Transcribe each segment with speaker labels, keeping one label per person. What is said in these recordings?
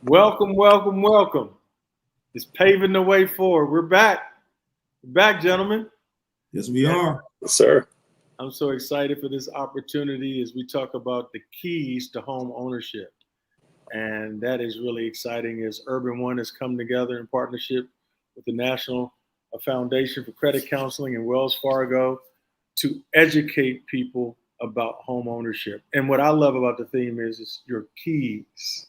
Speaker 1: Welcome, welcome, welcome. It's paving the way forward. We're back. We're back, gentlemen.
Speaker 2: Yes, we are.
Speaker 3: Yes, sir.
Speaker 1: I'm so excited for this opportunity as we talk about the keys to home ownership. And that is really exciting as Urban One has come together in partnership with the National Foundation for Credit Counseling and Wells Fargo to educate people about home ownership. And what I love about the theme is your keys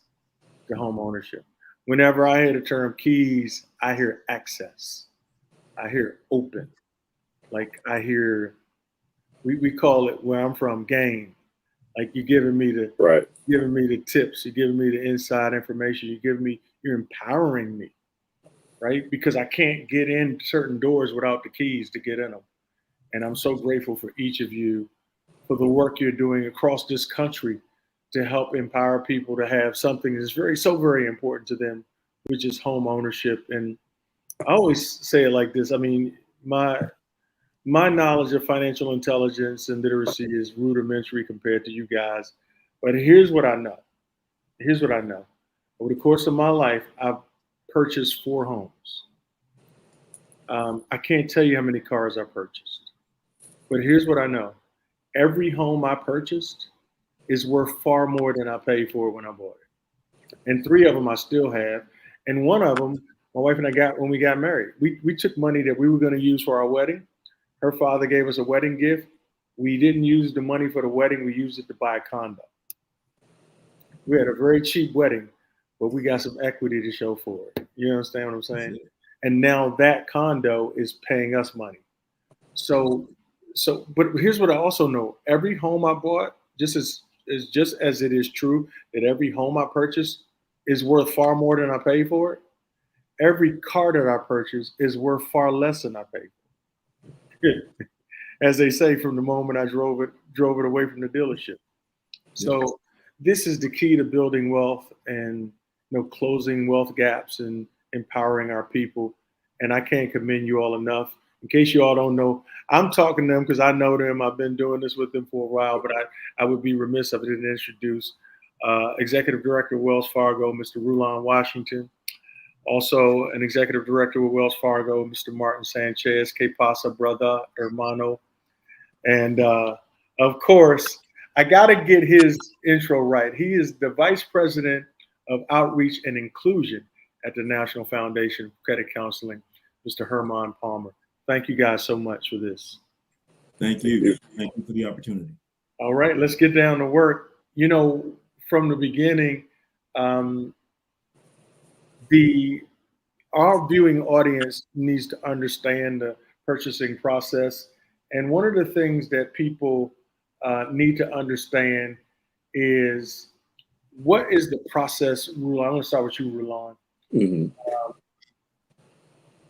Speaker 1: to home ownership. Whenever I hear the term keys, I hear access. I hear open. Like I hear, we call it where I'm from game. Like you're
Speaker 3: Right.
Speaker 1: giving me the tips, you're giving me the inside information, you're empowering me, right? Because I can't get in certain doors without the keys to get in them. And I'm so grateful for each of you for the work you're doing across this country to help empower people to have something that's very important to them, which is home ownership. And I always say it like this. I mean, my knowledge of financial intelligence and literacy is rudimentary compared to you guys. But here's what I know. Here's what I know. Over the course of my life, I've purchased 4 homes. I can't tell you how many cars I purchased. But here's what I know. Every home I purchased is worth far more than I paid for it when I bought it. And 3 of them I still have. And one of them, my wife and I got when we got married. We took money that we were going to use for our wedding. Her father gave us a wedding gift. We didn't use the money for the wedding. We used it to buy a condo. We had a very cheap wedding, but we got some equity to show for it. You understand what I'm saying? And now that condo is paying us money. So, but here's what I also know: every home I bought, just as it is true that every home I purchased is worth far more than I paid for it. Every car that I purchased is worth far less than I paid for it. As they say, from the moment I drove it away from the dealership. So this is the key to building wealth and closing wealth gaps and empowering our people. And I can't commend you all enough. In case you all don't know, I'm talking to them because I know them. I've been doing this with them for a while, but I would be remiss if I didn't introduce Executive Director of Wells Fargo, Mr. Rulon Washington. Also, an Executive Director with Wells Fargo, Mr. Martin Sanchez, Que Pasa, brother, hermano. And of course, I got to get his intro right. He is the Vice President of Outreach and Inclusion at the National Foundation for Credit Counseling, Mr. Herman Palmer. Thank you guys so much for this.
Speaker 2: Thank you. Thank you for the opportunity.
Speaker 1: All right, let's get down to work. From the beginning, our viewing audience needs to understand the purchasing process. And one of the things that people need to understand is what is the process, Rulon? I'm going to start with you, Rulon.
Speaker 3: Mm-hmm.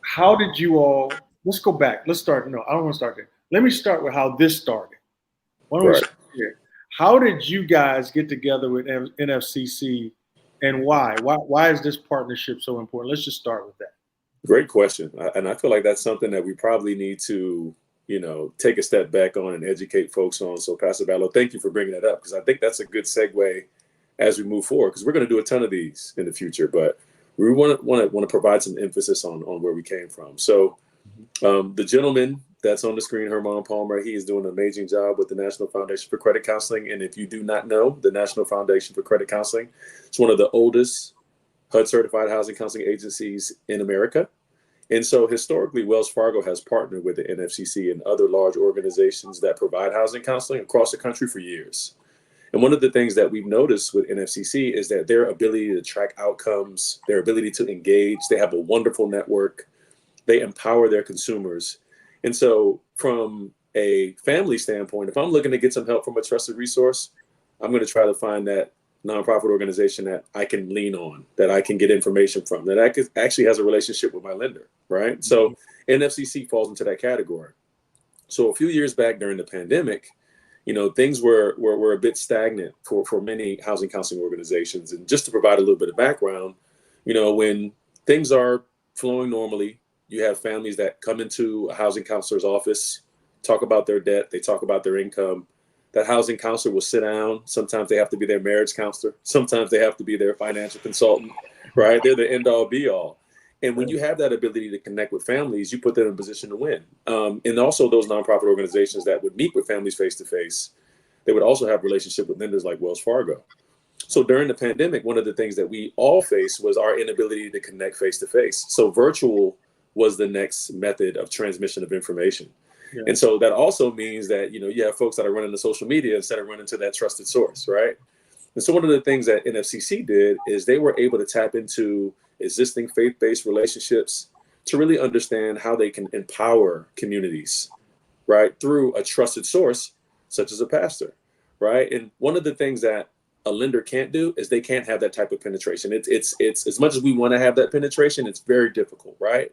Speaker 1: How did you all, let's go back. Let's start. No, I don't want to start there. Let me start with how this started. Why don't we start here? How did you guys get together with NFCC and why? Why is this partnership so important? Let's just start with that.
Speaker 3: Great question. And I feel like that's something that we probably need to, take a step back on and educate folks on. So Pastor Ballo, thank you for bringing that up, because I think that's a good segue as we move forward, because we're going to do a ton of these in the future, but we want to provide some emphasis on where we came from. So the gentleman that's on the screen, Herman Palmer, he is doing an amazing job with the National Foundation for Credit Counseling. And if you do not know, the National Foundation for Credit Counseling, it's one of the oldest HUD certified housing counseling agencies in America. And so historically, Wells Fargo has partnered with the NFCC and other large organizations that provide housing counseling across the country for years. And one of the things that we've noticed with NFCC is that their ability to track outcomes, their ability to engage, they have a wonderful network, they empower their consumers. And so from a family standpoint, if I'm looking to get some help from a trusted resource, I'm going to try to find that nonprofit organization that I can lean on, that I can get information from, that actually has a relationship with my lender, right? Mm-hmm. So NFCC falls into that category. So a few years back during the pandemic, things were a bit stagnant for many housing counseling organizations. And just to provide a little bit of background, when things are flowing normally, you have families that come into a housing counselor's office, talk about their debt, they talk about their income. That housing counselor will sit down. Sometimes they have to be their marriage counselor. Sometimes they have to be their financial consultant. right? They're the end all be all. And when you have that ability to connect with families, you put them in a position to win. And also those nonprofit organizations that would meet with families face to face, they would also have relationship with lenders like Wells Fargo. So during the pandemic, one of the things that we all faced was our inability to connect face to face. So virtual was the next method of transmission of information.
Speaker 1: Yeah.
Speaker 3: And so that also means that, you have folks that are running the social media instead of running to that trusted source, right? And so one of the things that NFCC did is they were able to tap into existing faith-based relationships to really understand how they can empower communities, right, through a trusted source, such as a pastor, right? And one of the things that a lender can't do is they can't have that type of penetration. It's as much as we want to have that penetration, it's very difficult, right?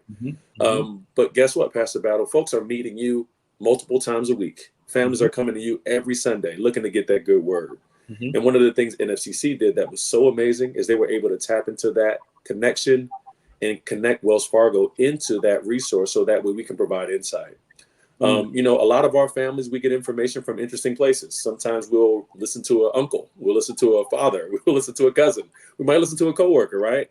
Speaker 3: But guess what, Pastor Battle? Folks are meeting you multiple times a week. Families are coming to you every Sunday looking to get that good word. And one of the things NFCC did that was so amazing is they were able to tap into that connection and connect Wells Fargo into that resource so that way we can provide insight. A lot of our families, we get information from interesting places. Sometimes we'll listen to an uncle, we'll listen to a father, we'll listen to a cousin, we might listen to a coworker, right?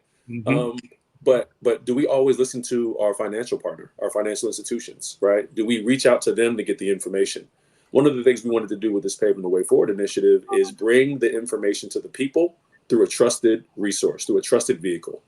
Speaker 3: But do we always listen to our financial partner, our financial institutions, right? Do we reach out to them to get the information? One of the things we wanted to do with this Paving the Way Forward initiative is bring the information to the people through a trusted resource, through a trusted vehicle.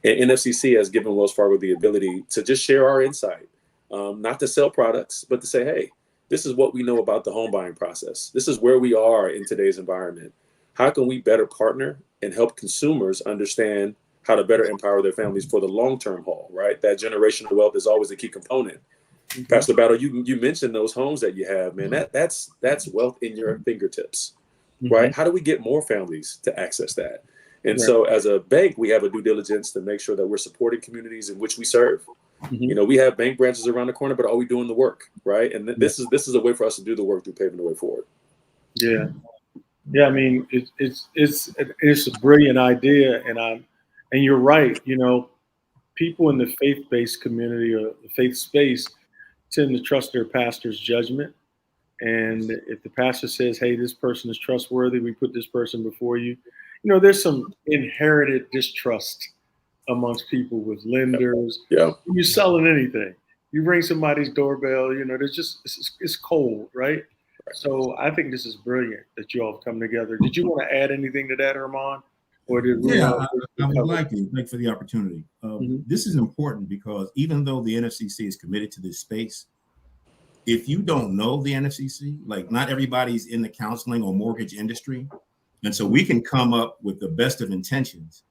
Speaker 3: And NFCC has given Wells Fargo the ability to just share our insight, not to sell products, but to say, hey, this is what we know about the home buying process. This is where we are in today's environment. How can we better partner and help consumers understand how to better empower their families for the long-term haul, right? That generational wealth is always a key component. Pastor Battle, you mentioned those homes that you have, man. That's wealth in your fingertips, right? How do we get more families to access that? And so as a bank, we have a due diligence to make sure that we're supporting communities in which we serve. We have bank branches around the corner, but are we doing the work, right? And this is a way for us to do the work through Paving the Way Forward.
Speaker 1: Yeah. I mean, it's a brilliant idea, and you're right. People in the faith-based community or the faith space tend to trust their pastor's judgment. And if the pastor says, hey, this person is trustworthy, we put this person before you. There's some inherited distrust amongst people with lenders.
Speaker 3: Yeah.
Speaker 1: When you're selling anything, you ring somebody's doorbell, there's just, it's cold, right? So I think this is brilliant that you all have come together. Did you want to add anything to that, Herman? Or did we?
Speaker 2: I would like to. Thank you for the opportunity. This is important because even though the NFCC is committed to this space, if you don't know the NFCC, like not everybody's in the counseling or mortgage industry, and so we can come up with the best of intentions,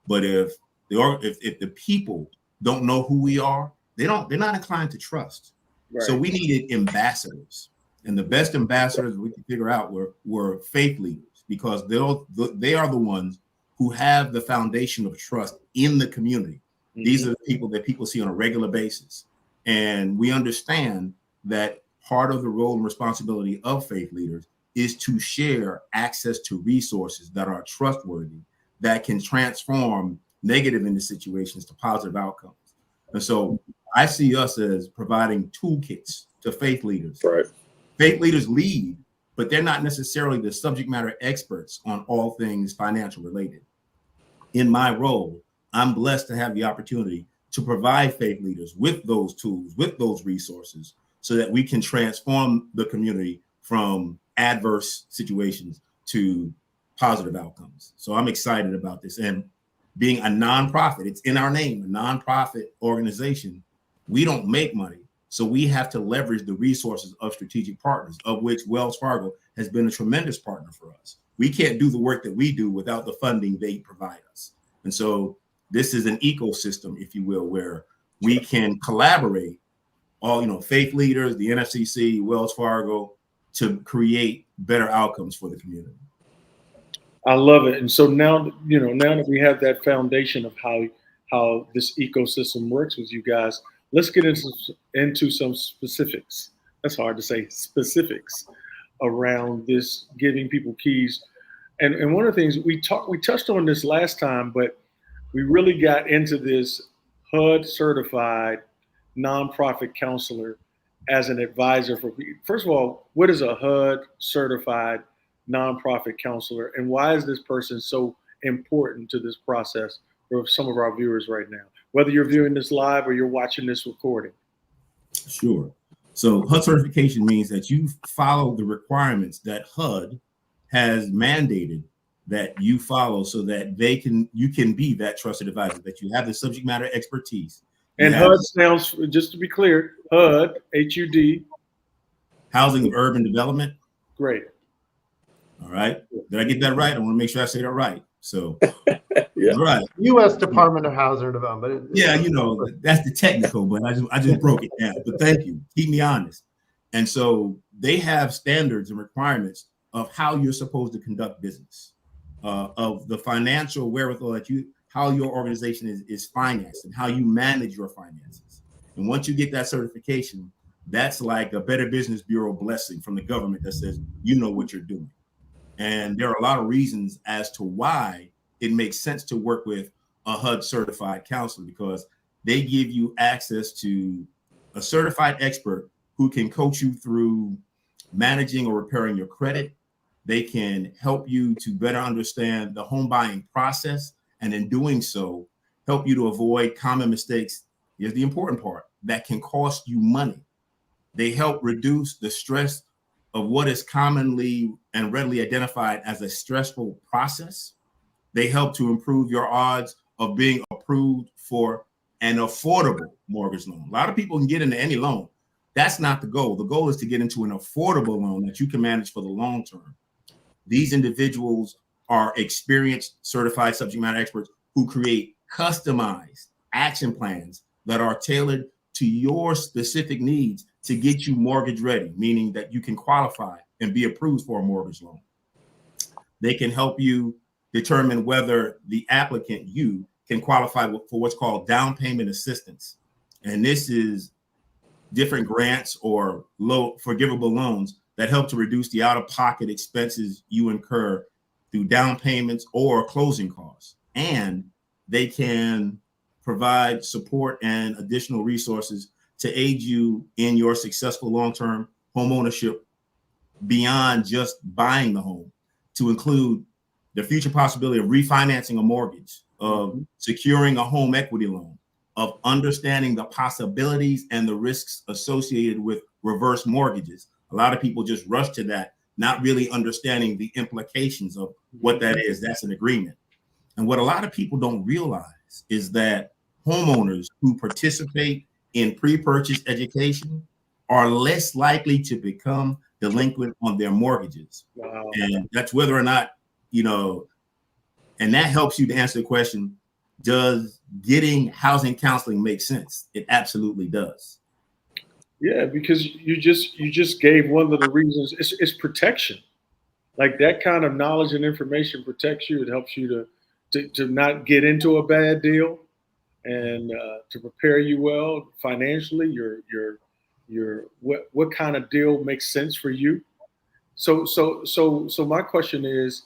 Speaker 2: but if the people don't know who we are, they're not inclined to trust. Right. So we needed ambassadors, and the best ambassadors we could figure out were faith leaders, because they are the ones who have the foundation of trust in the community. These are the people that people see on a regular basis. And we understand that part of the role and responsibility of faith leaders is to share access to resources that are trustworthy, that can transform negative into situations to positive outcomes. And so I see us as providing toolkits to faith leaders.
Speaker 3: Right.
Speaker 2: Faith leaders lead, but they're not necessarily the subject matter experts on all things financial related. In my role, I'm blessed to have the opportunity to provide faith leaders with those tools, with those resources, so that we can transform the community from adverse situations to positive outcomes. So I'm excited about this. And being a nonprofit, it's in our name, a nonprofit organization, we don't make money. So we have to leverage the resources of strategic partners, of which Wells Fargo has been a tremendous partner for us. We can't do the work that we do without the funding they provide us. And so this is an ecosystem, if you will, where we can collaborate, all, faith leaders, the NFCC, Wells Fargo, to create better outcomes for the community.
Speaker 1: I love it. And so now that we have that foundation of how this ecosystem works with you guys, let's get into some specifics. That's hard to say, specifics around this, giving people keys. And one of the things we touched on this last time, but we really got into this HUD certified nonprofit counselor as an advisor for. First of all, what is a HUD certified nonprofit counselor, and why is this person so important to this process for some of our viewers right now, whether you're viewing this live or you're watching this recording?
Speaker 2: Sure. So HUD certification means that you follow the requirements that HUD has mandated that you follow, so that you can be that trusted advisor, that you have the subject matter expertise.
Speaker 1: And HUD sounds, just to be clear, HUD, HUD.
Speaker 2: Housing and Urban Development.
Speaker 1: Great.
Speaker 2: All right. Did I get that right? I want to make sure I say that right. So,
Speaker 3: yeah.
Speaker 2: All right.
Speaker 4: U.S. Department of Housing Development.
Speaker 2: Yeah, that's the technical, but I just broke it down. But thank you. Keep me honest. And so they have standards and requirements of how you're supposed to conduct business, of the financial wherewithal that how your organization is financed and how you manage your finances. And once you get that certification, that's like a Better Business Bureau blessing from the government that says, you know what you're doing. And there are a lot of reasons as to why it makes sense to work with a HUD certified counselor, because they give you access to a certified expert who can coach you through managing or repairing your credit. They can help you to better understand the home buying process, and in doing so, help you to avoid common mistakes. Here's the important part: that can cost you money. They help reduce the stress of what is commonly and readily identified as a stressful process. They help to improve your odds of being approved for an affordable mortgage loan. A lot of people can get into any loan. That's not the goal. The goal is to get into an affordable loan that you can manage for the long term. These individuals are experienced, certified subject matter experts who create customized action plans that are tailored to your specific needs to get you mortgage ready, meaning that you can qualify and be approved for a mortgage loan. They can help you determine whether the applicant, you, can qualify for what's called down payment assistance. And this is different grants or low forgivable loans that help to reduce the out-of-pocket expenses you incur through down payments or closing costs. And they can provide support and additional resources to aid you in your successful long-term home ownership beyond just buying the home, to include the future possibility of refinancing a mortgage, of securing a home equity loan, of understanding the possibilities and the risks associated with reverse mortgages. A lot of people just rush to that, not really understanding the implications of what that is. That's an agreement. And what a lot of people don't realize is that homeowners who participate in pre-purchase education are less likely to become delinquent on their mortgages.
Speaker 1: Wow.
Speaker 2: And that's whether or not, and that helps you to answer the question, does getting housing counseling make sense? It absolutely does.
Speaker 1: Yeah, because you just gave one of the reasons. It's protection. Like, that kind of knowledge and information protects you. It helps you to not get into a bad deal, and to prepare you well financially. What kind of deal makes sense for you? So my question is,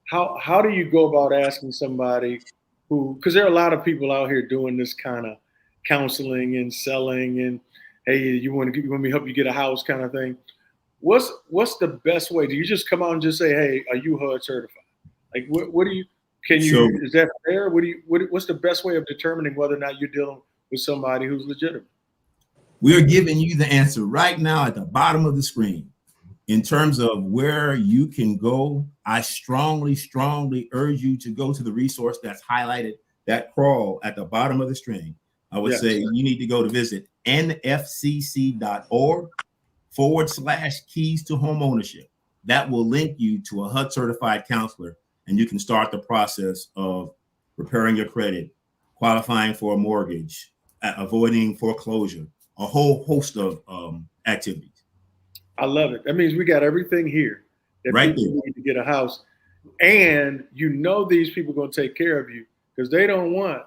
Speaker 1: how do you go about asking somebody who, because there are a lot of people out here doing this kind of counseling and selling, and hey, you want me to help you get a house kind of thing. What's the best way? Do you just come out and just say, hey, are you HUD certified? Like, what do you? Is that fair? What's the best way of determining whether or not you're dealing with somebody who's legitimate?
Speaker 2: We are giving you the answer right now at the bottom of the screen. In terms of where you can go, I strongly, strongly urge you to go to the resource that's highlighted, that crawl at the bottom of the screen. I would say you need to go to visit nfcc.org/keys to home ownership. That will link you to a HUD certified counselor, and you can start the process of repairing your credit, qualifying for a mortgage, avoiding foreclosure, a whole host of activities.
Speaker 1: I love it. That means we got everything here that
Speaker 2: right
Speaker 1: people need to get a house. And these people are going to take care of you, because they don't want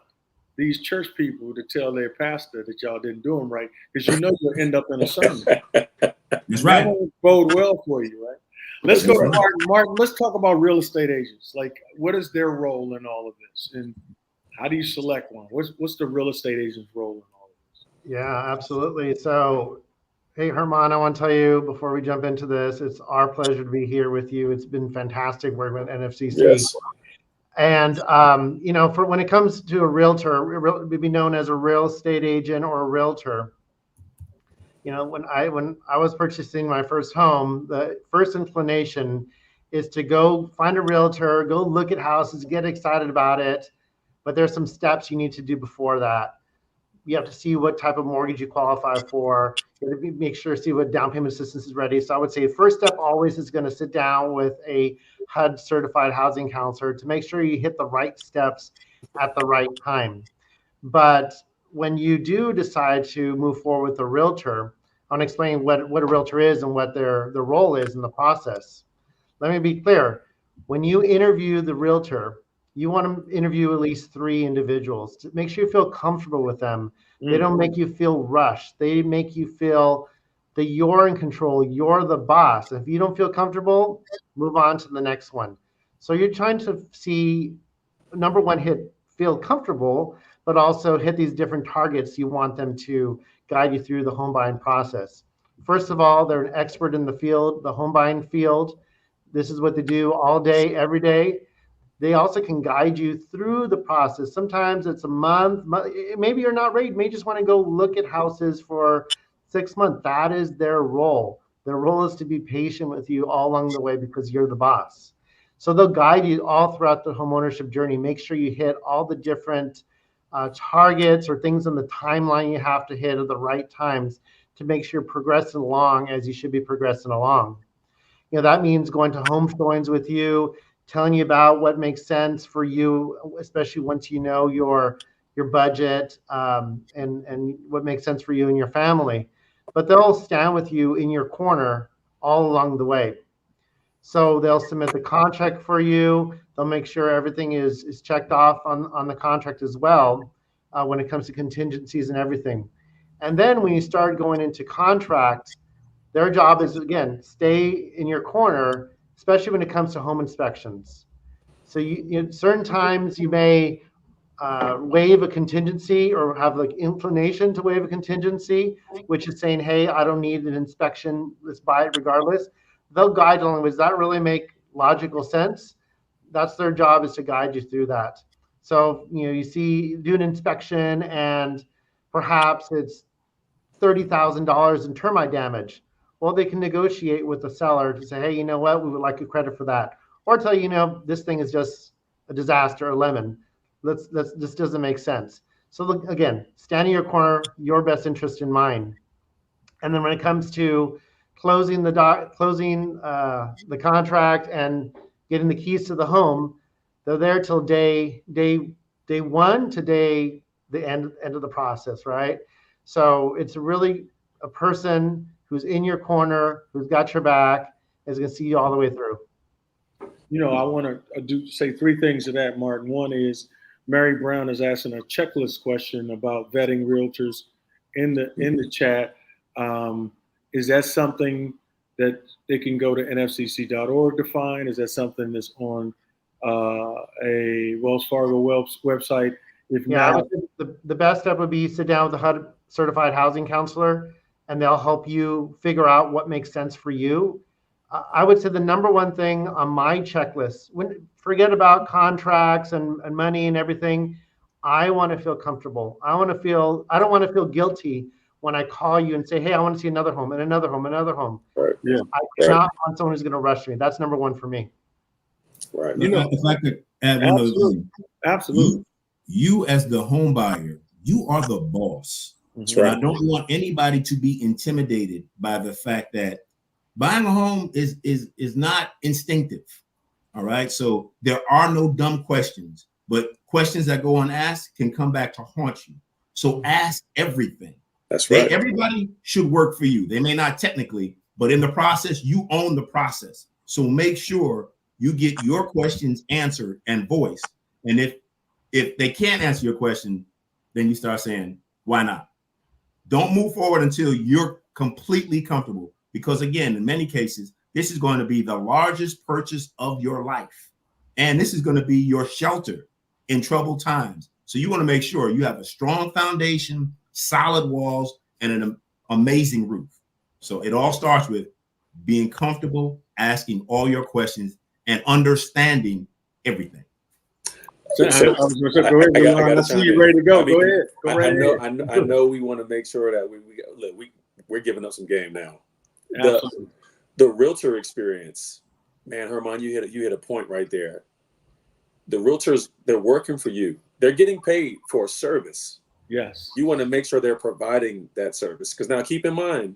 Speaker 1: these church people to tell their pastor that y'all didn't do them right, because you'll end up in a sermon.
Speaker 2: That's right.
Speaker 1: That won't bode well for you, right? Let's go to Martin. Martin, let's talk about real estate agents. Like, what is their role in all of this? And how do you select one? What's the real estate agent's role in all of this?
Speaker 4: Yeah, absolutely. So, hey, Herman, I want to tell you before we jump into this, it's our pleasure to be here with you. It's been fantastic working with NFCC.
Speaker 3: Yes.
Speaker 4: And for when it comes to a realtor, it would be known as a real estate agent or a realtor. When I was purchasing my first home, the first inclination is to go find a realtor, go look at houses, get excited about it. But there's some steps you need to do before that. You have to see what type of mortgage you qualify for. You have to make sure see what down payment assistance is ready. So I would say first step always is going to sit down with a HUD certified housing counselor to make sure you hit the right steps at the right time. But when you do decide to move forward with a realtor, I want to explain what a realtor is and what their role is in the process. Let me be clear. When you interview the realtor, you want to interview at least 3 individuals to make sure you feel comfortable with them. They don't make you feel rushed. They make you feel that you're in control. You're the boss. If you don't feel comfortable, move on to the next one. So you're trying to see, number one, feel comfortable, but also hit these different targets you want them to guide you through the home buying process. First of all, they're an expert in the field, the home buying field. This is what they do all day, every day. They also can guide you through the process. Sometimes it's a month. Maybe you're not ready. You may just want to go look at houses for 6 months. That is their role. Their role is to be patient with you all along the way because you're the boss. So they'll guide you all throughout the homeownership journey. Make sure you hit all the different targets or things on the timeline you have to hit at the right times to make sure you're progressing along as you should be progressing along. That means going to home showings with you, telling you about what makes sense for you, especially once you know your budget and what makes sense for you and your family. But they'll stand with you in your corner all along the way. So they'll submit the contract for you. They'll make sure everything is checked off on the contract as well when it comes to contingencies and everything. And then when you start going into contract, their job is, again, stay in your corner, especially when it comes to home inspections. So certain times you may waive a contingency or have like inclination to waive a contingency, which is saying, hey, I don't need an inspection, let's buy it regardless. They'll guide along. Does that really make logical sense? That's their job, is to guide you through that. So you do an inspection and perhaps it's $30,000 in termite damage. Well, they can negotiate with the seller to say, hey, you know what, we would like a credit for that, or tell you, this thing is just a disaster, a lemon. This doesn't make sense. So look, again, stand in your corner, your best interest in mind. And then when it comes to closing the contract and getting the keys to the home, they're there till day one to the end of the process, right? So it's really a person who's in your corner, who's got your back, is going to see you all the way through.
Speaker 1: I want to say 3 things to that, Martin. One is Mary Brown is asking a checklist question about vetting realtors in the chat. Is that something that they can go to nfcc.org to find? Is that something that's on a Wells Fargo website? If not,
Speaker 4: the best step would be sit down with a HUD certified housing counselor, and they'll help you figure out what makes sense for you. I would say the number one thing on my checklist, forget about contracts and money and everything. I want to feel comfortable. I don't want to feel guilty when I call you and say, hey, I want to see another home and another home, another home.
Speaker 3: Right.
Speaker 1: Yeah.
Speaker 4: I cannot want someone who's going to rush me. That's number one for me.
Speaker 3: Right.
Speaker 2: If I could add one other thing.
Speaker 1: Absolutely.
Speaker 2: You as the home buyer, you are the boss.
Speaker 3: That's
Speaker 2: and
Speaker 3: right.
Speaker 2: I don't want anybody to be intimidated by the fact that buying a home is not instinctive. All right. So there are no dumb questions, but questions that go unasked can come back to haunt you. So ask everything.
Speaker 3: That's right.
Speaker 2: Everybody should work for you. They may not technically, but in the process, you own the process. So make sure you get your questions answered and voiced. And if they can't answer your question, then you start saying, why not? Don't move forward until you're completely comfortable. Because again, in many cases, this is going to be the largest purchase of your life. And this is going to be your shelter in troubled times. So you want to make sure you have a strong foundation, solid walls, and an amazing roof. So it all starts with being comfortable, asking all your questions, and understanding everything.
Speaker 1: So,
Speaker 3: So
Speaker 1: I was going to say, go ahead,
Speaker 3: I
Speaker 1: Ramon. I
Speaker 3: gotta
Speaker 1: see
Speaker 3: chime
Speaker 1: you
Speaker 3: in.
Speaker 1: ready to go.
Speaker 3: I mean,
Speaker 1: Go ahead. Go right ahead.
Speaker 3: I know we want to make sure that we're giving up some game now.
Speaker 1: Absolutely.
Speaker 3: The realtor experience, man, Herman, you hit a point right there. The realtors, they're working for you. They're getting paid for a service.
Speaker 1: Yes.
Speaker 3: You want to make sure they're providing that service. Because now keep in mind,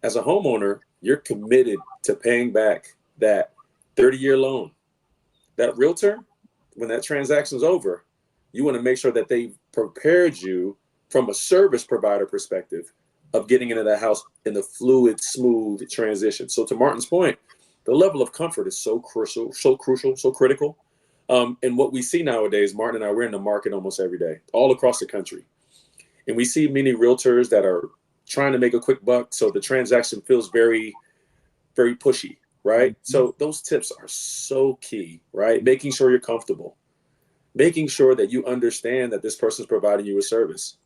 Speaker 3: as a homeowner, you're committed to paying back that 30-year loan. That realtor, when that transaction's over, you want to make sure that they've prepared you from a service provider perspective of getting into that house in the fluid, smooth transition. So to Martin's point, the level of comfort is so crucial, so critical. And what we see nowadays, Martin and I, we're in the market almost every day, all across the country. And we see many realtors that are trying to make a quick buck. So the transaction feels very, very pushy, right? Mm-hmm. So those tips are so key, right? Making sure you're comfortable, making sure that you understand that this person's providing you a service.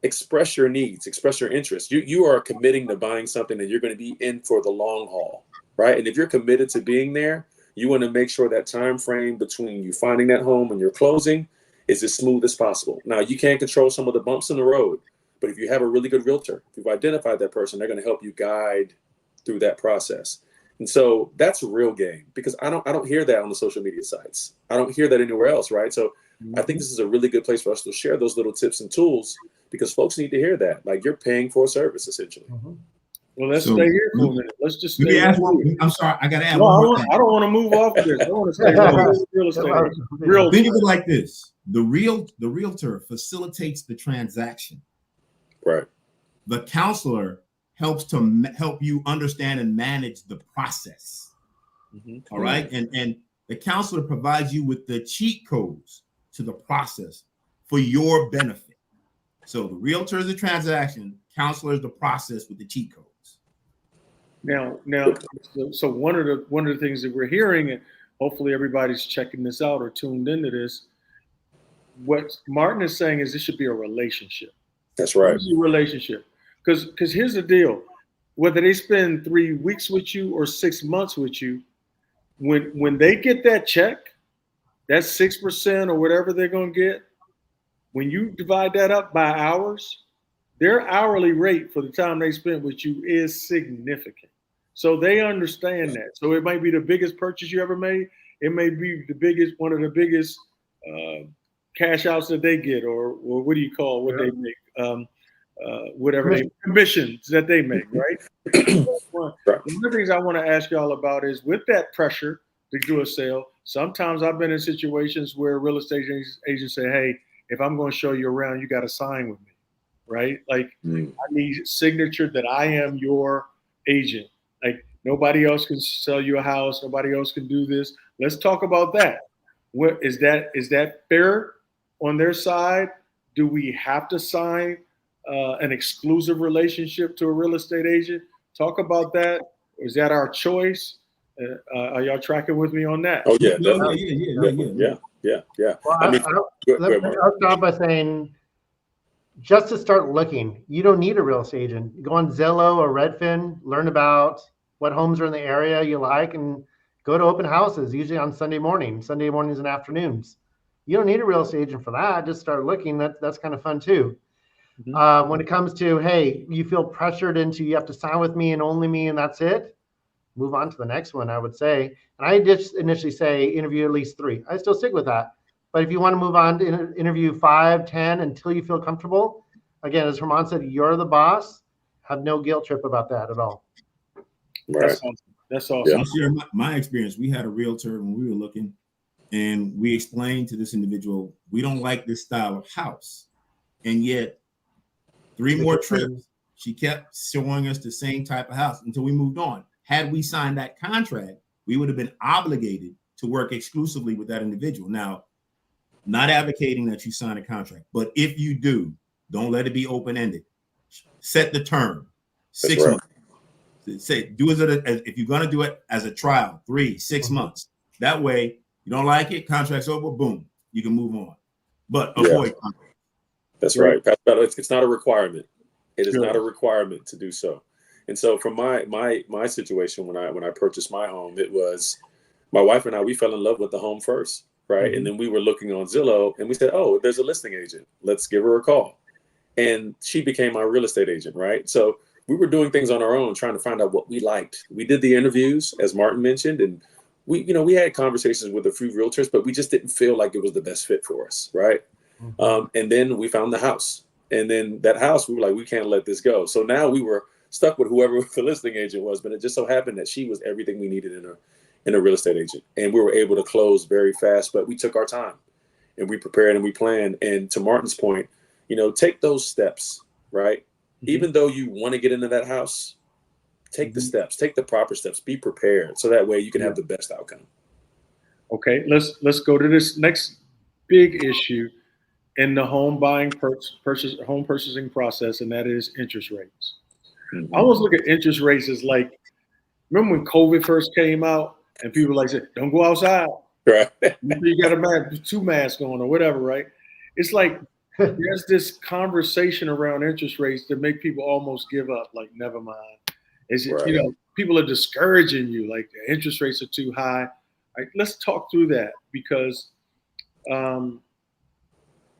Speaker 3: Express your needs, express your interests. You are committing to buying something that you're going to be in for the long haul, right? And if you're committed to being there, you want to make sure that time frame between you finding that home and your closing is as smooth as possible. Now, you can't control some of the bumps in the road, but if you have a really good realtor, if you've identified that person, they're going to help you guide through that process. And so that's real game, because I don't hear that on the social media sites. I don't hear that anywhere else, right? So I think this is a really good place for us to share those little tips and tools, because folks need to hear that. Like, you're paying for a service, essentially.
Speaker 4: Mm-hmm.
Speaker 1: Well, let's stay here for a minute. Let's just stay
Speaker 2: here. I'm sorry, I got to add one more thing.
Speaker 1: I don't want to move off of this. I want to stay real estate.
Speaker 2: Think of it like this: the realtor facilitates the transaction.
Speaker 3: Right.
Speaker 2: The counselor helps help you understand and manage the process. Mm-hmm. All right, and the counselor provides you with the cheat codes to the process for your benefit. So the realtor is the transaction, counselor is the process with the cheat codes.
Speaker 1: Now, so one of the things that we're hearing, and hopefully everybody's checking this out or tuned into this, what Martin is saying is this should be a relationship.
Speaker 3: That's right.
Speaker 1: A relationship, because here's the deal: whether they spend 3 weeks with you or 6 months with you, when they get that check, that 6% or whatever they're going to get, when you divide that up by hours, their hourly rate for the time they spent with you is significant. So they understand that. So it might be the biggest purchase you ever made. It may be one of the biggest cash outs that they get, or what do you call what they make? Whatever commissions that they make, right? One of the things I want to ask y'all about is, with that pressure to do a sale, sometimes I've been in situations where real estate agents say, hey, if I'm going to show you around, you got to sign with me, right? Like, I need signature that I am your agent. Like, nobody else can sell you a house. Nobody else can do this. Let's talk about that. What is that fair on their side? Do we have to sign an exclusive relationship to a real estate agent? Talk about that. Is that our choice? Are y'all tracking with me on that?
Speaker 3: Oh yeah, yeah.
Speaker 4: Well, I'll start by saying, just to start looking, you don't need a real estate agent. Go on Zillow or Redfin, learn about what homes are in the area you like, and go to open houses, usually on Sunday mornings and afternoons. You don't need a real estate agent for that. Just start looking. That's kind of fun too. Mm-hmm. When it comes to, hey, you feel pressured into, you have to sign with me and only me and that's it, move on to the next one, I would say. And I just initially say interview at least 3. I still stick with that. But if you want to move on to interview 5, 10 until you feel comfortable, again, as Herman said, you're the boss. Have no guilt trip about that at all.
Speaker 3: Right.
Speaker 1: That's awesome.
Speaker 2: I'll share my experience. We had a realtor when we were looking, and we explained to this individual, we don't like this style of house. And yet 3 more trips, she kept showing us the same type of house until we moved on. Had we signed that contract, we would have been obligated to work exclusively with that individual. Now, not advocating that you sign a contract, but if you do, don't let it be open-ended. Set the term, 6 months. Say, do it if you're going to do it as a trial, 3, 6 months. That way, you don't like it, contract's over, boom, you can move on. But avoid contract.
Speaker 3: That's right. It's not a requirement. It is not a requirement to do so. And so from my situation, when I purchased my home, it was my wife and I, we fell in love with the home first, right? And then we were looking on Zillow, and we said, oh, there's a listing agent. Let's give her a call. And she became our real estate agent, right? So we were doing things on our own, trying to find out what we liked. We did the interviews, as Martin mentioned, and we had conversations with a few realtors, but we just didn't feel like it was the best fit for us, right? And then we found the house. And then that house, we were like, we can't let this go. So now we were stuck with whoever the listing agent was, but it just so happened that she was everything we needed in a real estate agent. And we were able to close very fast, but we took our time and we prepared and we planned. And to Martin's point, take those steps, right? Even though you want to get into that house, take the steps, take the proper steps, be prepared. So that way you can have the best outcome. Okay.
Speaker 1: Let's go to this next big issue in the home buying home purchasing process. And that is interest rates. I always look at interest rates as like, remember when COVID first came out and people like said, don't go outside.
Speaker 3: Right.
Speaker 1: You got a two masks on or whatever, right? It's like, there's this conversation around interest rates that make people almost give up. Like, never mind. It's people are discouraging you. Like, the interest rates are too high. Right, let's talk through that because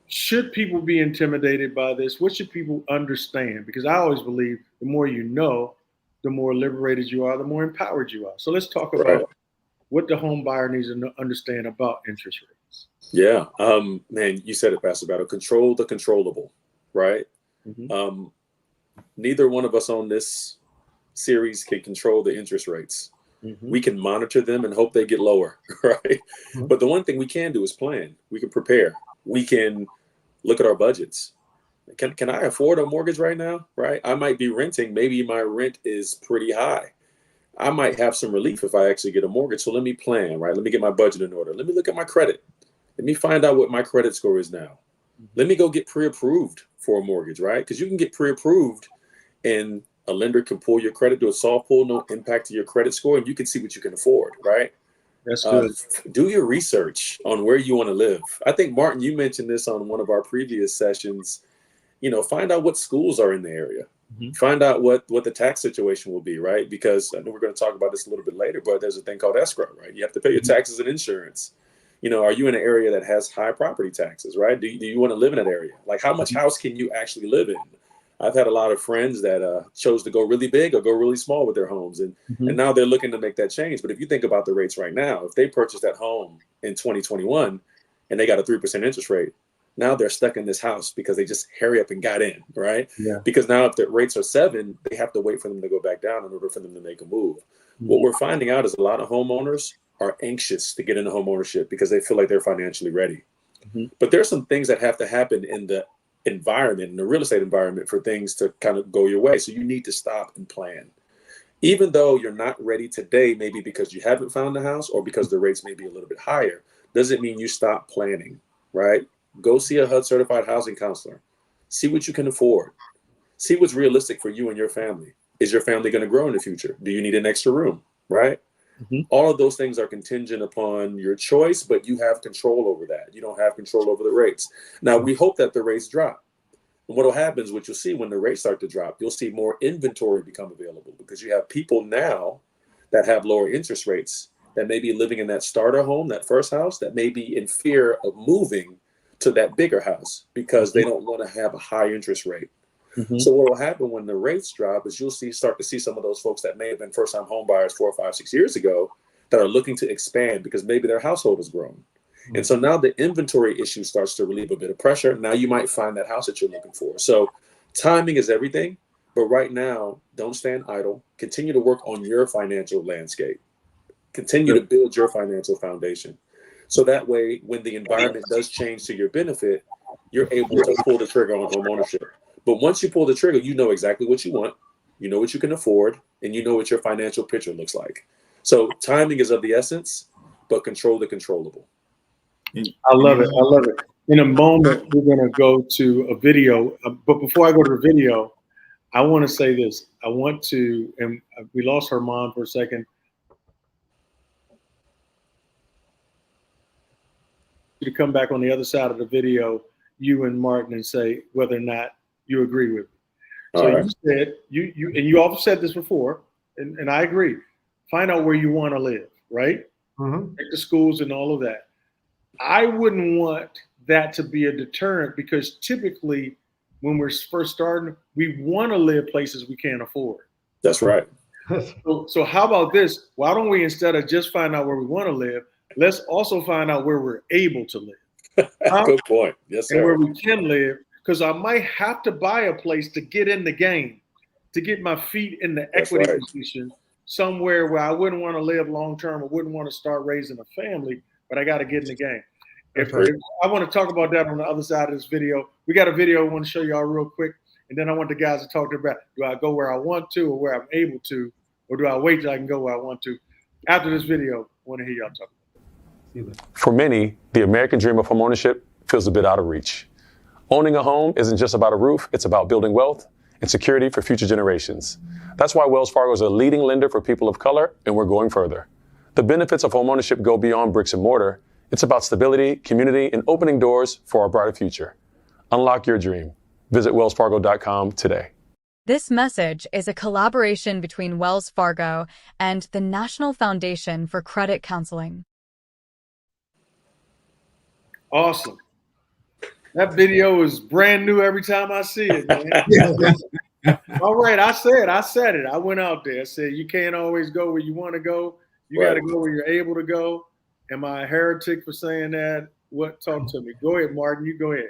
Speaker 1: should people be intimidated by this? What should people understand? Because I always believe the more you know, the more liberated you are, the more empowered you are. So let's talk about what the home buyer needs to understand about interest rates.
Speaker 3: Yeah. Man, you said it, Pastor Battle. Control the controllable, right? Neither one of us on this series can control the interest rates. We can monitor them and hope they get lower, right? But the one thing we can do is plan. We can prepare. We can look at our budgets. Can I afford a mortgage right now, right? I might be renting. Maybe my rent is pretty high. I might have some relief if I actually get a mortgage. So let me plan, right? Let me get my budget in order. Let me look at my credit. Let me find out what my credit score is now. Let me go get pre-approved for a mortgage, right? Because you can get pre-approved and a lender can pull your credit, do a soft pull, no impact to your credit score, and you can see what you can afford, right?
Speaker 1: That's good.
Speaker 3: Do your research on where you want to live. I think, Martin, you mentioned this on one of our previous sessions. Find out what schools are in the area. Find out what the tax situation will be, right? Because I know we're going to talk about this a little bit later, but there's a thing called escrow, right? You have to pay your taxes and insurance. Are you in an area that has high property taxes, right? Do you want to live in that area? Like, how much house can you actually live in? I've had a lot of friends that chose to go really big or go really small with their homes. And now they're looking to make that change. But if you think about the rates right now, if they purchased that home in 2021 and they got a 3% interest rate, now they're stuck in this house because they just hurry up and got in, right? Yeah. Because now if the rates are 7, they have to wait for them to go back down in order for them to make a move. What we're finding out is a lot of homeowners are anxious to get into homeownership because they feel like they're financially ready. But there's some things that have to happen in the environment, in the real estate environment, for things to kind of go your way. So you need to stop and plan. Even though you're not ready today, maybe because you haven't found the house or because the rates may be a little bit higher, doesn't mean you stop planning, right? Go see a HUD certified housing counselor. See what you can afford. See what's realistic for you and your family. Is your family going to grow in the future? Do you need an extra room, right? All of those things are contingent upon your choice, but you have control over that. You don't have control over the rates. Now, we hope that the rates drop. And what will happen is what you'll see when the rates start to drop, you'll see more inventory become available because you have people now that have lower interest rates that may be living in that starter home, that first house, that may be in fear of moving to that bigger house because they don't want to have a high interest rate. So what will happen when the rates drop is you'll start to see some of those folks that may have been first-time home buyers 4 or 5, 6 years ago that are looking to expand because maybe their household has grown. And so now the inventory issue starts to relieve a bit of pressure. Now you might find that house that you're looking for. So timing is everything. But right now, don't stand idle. Continue to work on your financial landscape. Continue to build your financial foundation. So that way, when the environment does change to your benefit, you're able to pull the trigger on home ownership. But once you pull the trigger, you know exactly what you want, you know what you can afford, and you know what your financial picture looks like. So timing is of the essence, but control the controllable.
Speaker 1: I love it. I love it. In a moment, we're going to go to a video. But before I go to the video, I want to say this. I want to, and we lost her mom for a second. To come back on the other side of the video, you and Martin, and say whether or not you agree with me. So you said and you also said this before, and I agree. Find out where you want to live, right? Pick the schools and all of that. I wouldn't want that to be a deterrent, because typically when we're first starting, we want to live places we can't afford.
Speaker 3: That's right.
Speaker 1: So how about this? Why don't we, instead of just find out where we want to live, let's also find out where we're able to live.
Speaker 3: Good point. Yes, sir.
Speaker 1: And where we can live, because I might have to buy a place to get in the game, to get my feet in the equity position somewhere where I wouldn't want to live long term, or wouldn't want to start raising a family, but I got to get in the game. If I want to talk about that on the other side of this video. We got a video I want to show y'all real quick, and then I want the guys to talk about, do I go where I want to or where I'm able to, or do I wait till I can go where I want to? After this video, I want to hear y'all talk about it.
Speaker 5: For many, the American dream of homeownership feels a bit out of reach. Owning a home isn't just about a roof, it's about building wealth and security for future generations. That's why Wells Fargo is a leading lender for people of color, and we're going further. The benefits of homeownership go beyond bricks and mortar. It's about stability, community, and opening doors for our brighter future. Unlock your dream. Visit wellsfargo.com today.
Speaker 6: This message is a collaboration between Wells Fargo and the National Foundation for Credit Counseling.
Speaker 1: Awesome. That video is brand new every time I see it, man. All right, I said it. I went out there. I said, you can't always go where you want to go. You got to go where you're able to go. Am I a heretic for saying that? Talk to me. Go ahead, Martin. You go ahead.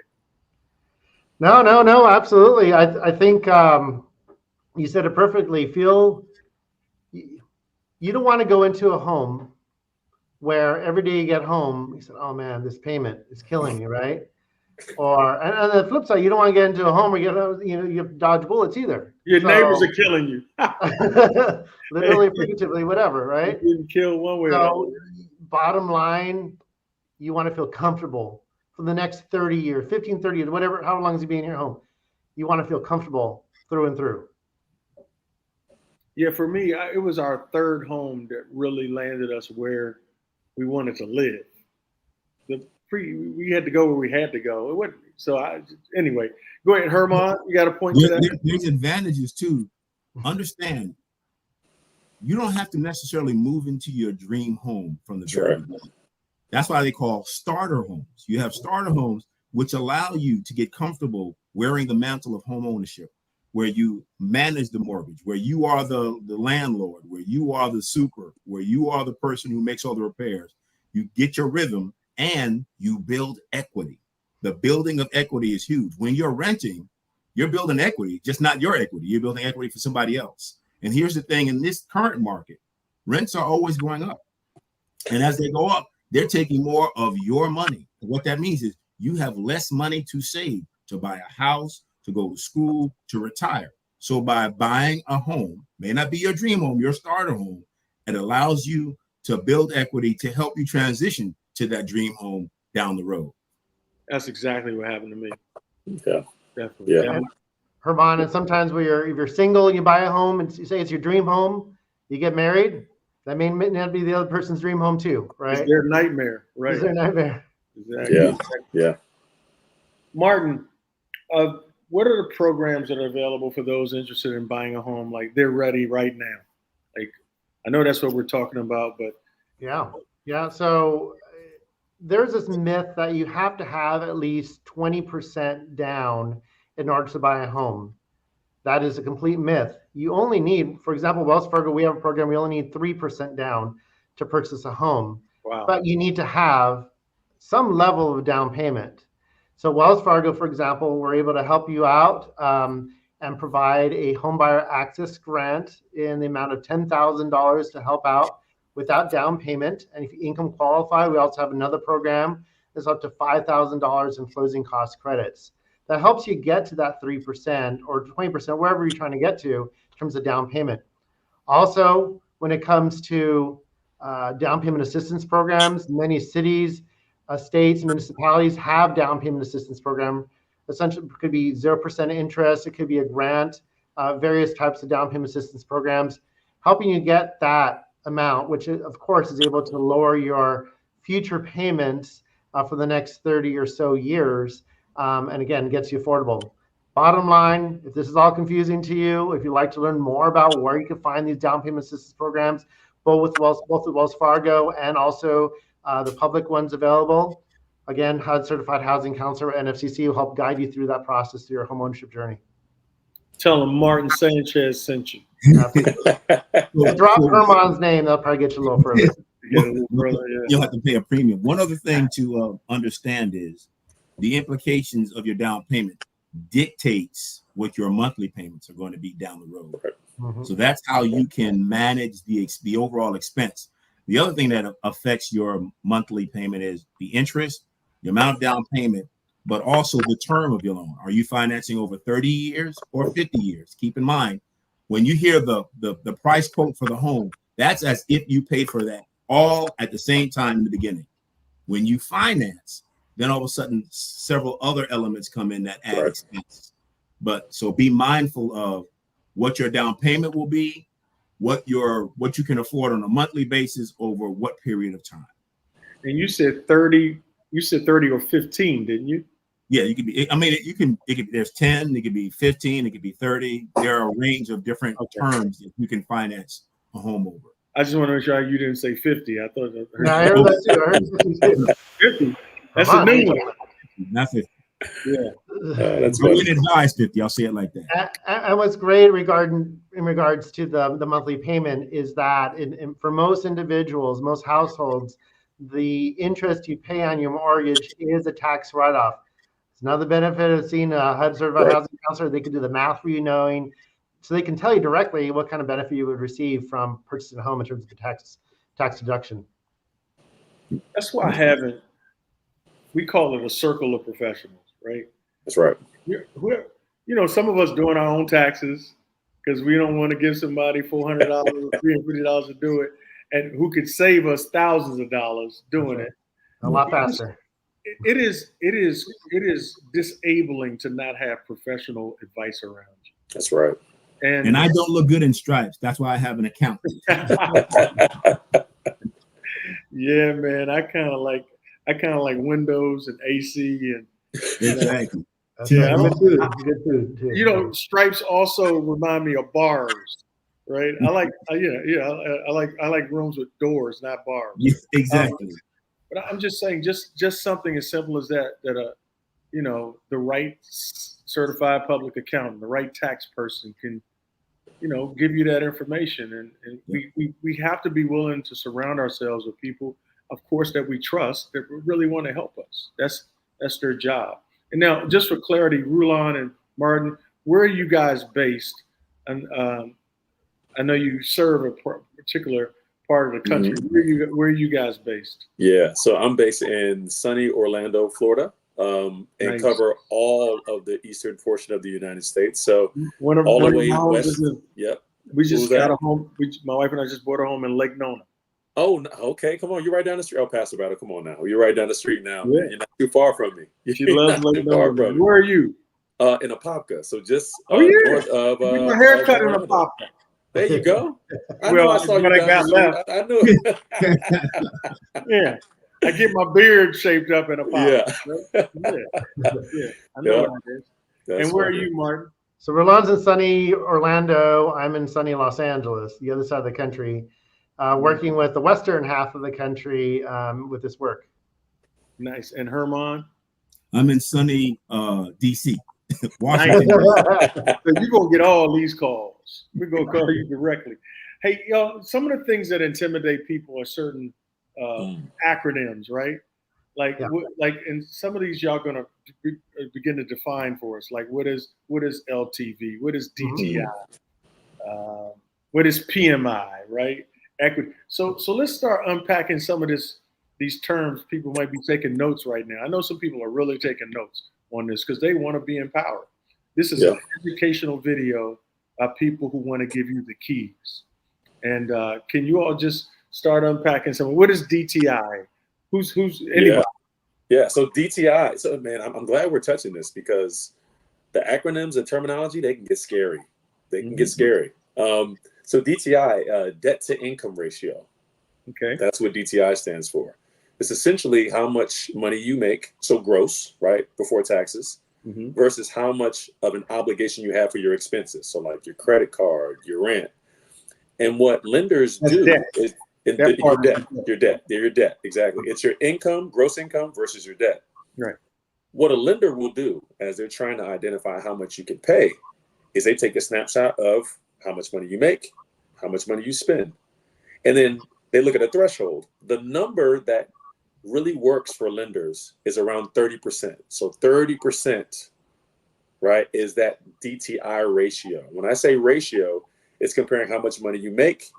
Speaker 4: No, absolutely. I think you said it perfectly. You don't want to go into a home where every day you get home, you said, oh man, this payment is killing me, right? Or, and on the flip side, you don't want to get into a home where you have to dodge bullets either.
Speaker 1: Your neighbors are killing you.
Speaker 4: Literally, figuratively, whatever, right?
Speaker 1: You didn't kill one way or another.
Speaker 4: Bottom line, you want to feel comfortable for the next 30 years, 15, 30 years, whatever, how long has he been in your home? You want to feel comfortable through and through.
Speaker 1: Yeah, for me, it was our third home that really landed us where we wanted to live. We had to go where we had to go. It wasn't, anyway, go ahead, Herman. You got a point to that?
Speaker 2: There's advantages too. Understand, you don't have to necessarily move into your dream home from the very beginning. That's why they call starter homes. You have starter homes which allow you to get comfortable wearing the mantle of home ownership, where you manage the mortgage, where you are the landlord, where you are the super, where you are the person who makes all the repairs. You get your rhythm and you build equity. The building of equity is huge. When you're renting, you're building equity, just not your equity. You're building equity for somebody else. And here's the thing, in this current market, rents are always going up. And as they go up, they're taking more of your money. And what that means is you have less money to save, to buy a house, to go to school, to retire. So by buying a home, may not be your dream home, your starter home, it allows you to build equity to help you transition to that dream home down the road.
Speaker 1: That's exactly what happened to me.
Speaker 3: Yeah,
Speaker 1: definitely.
Speaker 3: Yeah.
Speaker 4: Herman, and sometimes if you're single, you buy a home and you say it's your dream home, you get married, that may not be the other person's dream home too, right?
Speaker 1: It's their nightmare, right?
Speaker 4: It's their nightmare.
Speaker 1: Exactly.
Speaker 3: Yeah.
Speaker 1: Martin, what are the programs that are available for those interested in buying a home? Like, they're ready right now. Like, I know that's what we're talking about, but
Speaker 4: yeah. So there's this myth that you have to have at least 20% down in order to buy a home. That is a complete myth. You only need, for example, Wells Fargo, we have a program, we only need 3% down to purchase a home.
Speaker 1: Wow.
Speaker 4: But you need to have some level of down payment. So Wells Fargo, for example, we're able to help you out and provide a homebuyer access grant in the amount of $10,000 to help out without down payment. And if you income qualify, we also have another program that's up to $5,000 in closing cost credits. That helps you get to that 3% or 20%, wherever you're trying to get to in terms of down payment. Also, when it comes to down payment assistance programs, many cities, states, municipalities have down payment assistance program. Essentially, it could be 0% interest, it could be a grant, various types of down payment assistance programs, helping you get that amount, which of course is able to lower your future payments for the next 30 or so years. And again, gets you affordable. Bottom line, if this is all confusing to you, if you'd like to learn more about where you can find these down payment assistance programs, both with Wells Fargo and also the public ones available, Again, HUD certified housing counselor at NFCC will help guide you through that process through your homeownership journey.
Speaker 1: Tell them Martin Sanchez sent you.
Speaker 4: Drop Herman's name, they'll probably get you a little further.
Speaker 2: You'll have to pay a premium. One other thing to understand is the implications of your down payment dictates what your monthly payments are going to be down the road.
Speaker 4: Mm-hmm.
Speaker 2: So that's how you can manage the overall expense. The other thing that affects your monthly payment is the interest, the amount of down payment, but also the term of your loan. Are you financing over 30 years or 50 years? Keep in mind, when you hear the price quote for the home, that's as if you paid for that all at the same time in the beginning. When you finance, then all of a sudden several other elements come in that add expense. But so be mindful of what your down payment will be, what you can afford on a monthly basis over what period of time.
Speaker 1: And you said 30 or 15, didn't you?
Speaker 2: Yeah, you could be. I mean, there's 10, it could be 15, it could be 30. There are a range of different terms that you can finance a home over.
Speaker 1: I just want to make sure you didn't say 50. I thought.
Speaker 4: I heard that too. I heard
Speaker 1: 50. That's a new one.
Speaker 2: Not 50.
Speaker 1: Yeah.
Speaker 3: That's
Speaker 2: I wouldn't advise 50. I'll say it like that.
Speaker 4: And what's great in regards to the monthly payment is that for most individuals, most households, the interest you pay on your mortgage is a tax write-off. It's another benefit of seeing a HUD certified housing counselor. They can do the math for you, knowing, so they can tell you directly what kind of benefit you would receive from purchasing a home in terms of the tax deduction.
Speaker 1: That's why we call it a circle of professionals, right?
Speaker 3: That's right.
Speaker 1: We're some of us doing our own taxes because we don't want to give somebody $400 or $350 to do it, and who could save us thousands of dollars doing it
Speaker 4: a lot faster.
Speaker 1: It is disabling to not have professional advice around you.
Speaker 3: That's right.
Speaker 2: And I don't look good in stripes. That's why I have an account.
Speaker 1: Yeah, man. I kind of like windows and AC and
Speaker 2: exactly.
Speaker 1: Yeah,
Speaker 4: good food.
Speaker 1: Stripes also remind me of bars, right? I like rooms with doors, not bars.
Speaker 2: Yeah, exactly.
Speaker 1: But I'm just saying, just something as simple as that the right certified public accountant, the right tax person can, give you that information. And we have to be willing to surround ourselves with people, of course, that we trust, that really want to help us. That's their job. And now, just for clarity, Rulon and Martin, where are you guys based? And I know you serve a particular part of the country. Mm-hmm. Where are you guys based?
Speaker 3: Yeah, so I'm based in sunny Orlando, Florida, and
Speaker 1: nice.
Speaker 3: Cover all of the eastern portion of the United States. So all the way west. Yep.
Speaker 1: We just got a home. My wife and I just bought a home in Lake Nona.
Speaker 3: Oh, okay. Come on, you're right down the street. Oh, Pastor Battle, come on now. You're right down the street now.
Speaker 1: Yeah.
Speaker 3: Man. You're not too far from me.
Speaker 1: She loves Lake Nona. Where are you?
Speaker 3: In Apopka. So just
Speaker 1: north
Speaker 3: of
Speaker 1: my haircut in Apopka.
Speaker 3: There you go. I saw you
Speaker 1: got left.
Speaker 3: I knew it.
Speaker 1: Yeah. I get my beard shaped up in Apopka.
Speaker 3: Yeah.
Speaker 1: Yeah. I know what it is. And where are you, Martin?
Speaker 4: So Rolon's in sunny Orlando. I'm in sunny Los Angeles, the other side of the country, working with the western half of the country with this work.
Speaker 1: Nice. And Herman?
Speaker 2: I'm in sunny DC.
Speaker 1: Washington. So you're going to get all these calls. We're going to call you directly. Hey, y'all, some of the things that intimidate people are certain acronyms, right? Like, and some of these y'all going to begin to define for us. Like, what is LTV? What is DTI? What is PMI, right? Equity. So let's start unpacking some of these terms. People might be taking notes right now. I know some people are really taking notes on this because they want to be empowered. This is an educational video of people who want to give you the keys. And can you all just start unpacking some? What is DTI? Who's anybody?
Speaker 3: Yeah. So DTI. So man, I'm glad we're touching this because the acronyms and terminology, they can get scary. They can get scary. So DTI, debt to income ratio.
Speaker 1: Okay.
Speaker 3: That's what DTI stands for. It's essentially how much money you make, so gross, right, before taxes, versus how much of an obligation you have for your expenses. So like your credit card, your rent. And what lenders do is
Speaker 1: That
Speaker 3: Your
Speaker 1: part
Speaker 3: debt,
Speaker 1: is
Speaker 3: your debt, your debt, exactly. It's your income, gross income versus your debt.
Speaker 1: right.
Speaker 3: What a lender will do as they're trying to identify how much you can pay is they take a snapshot of how much money you make, how much money you spend, and then they look at a threshold. The number that really works for lenders is around 30%. So 30%, right, is that DTI ratio. When I say ratio, it's comparing how much money you make,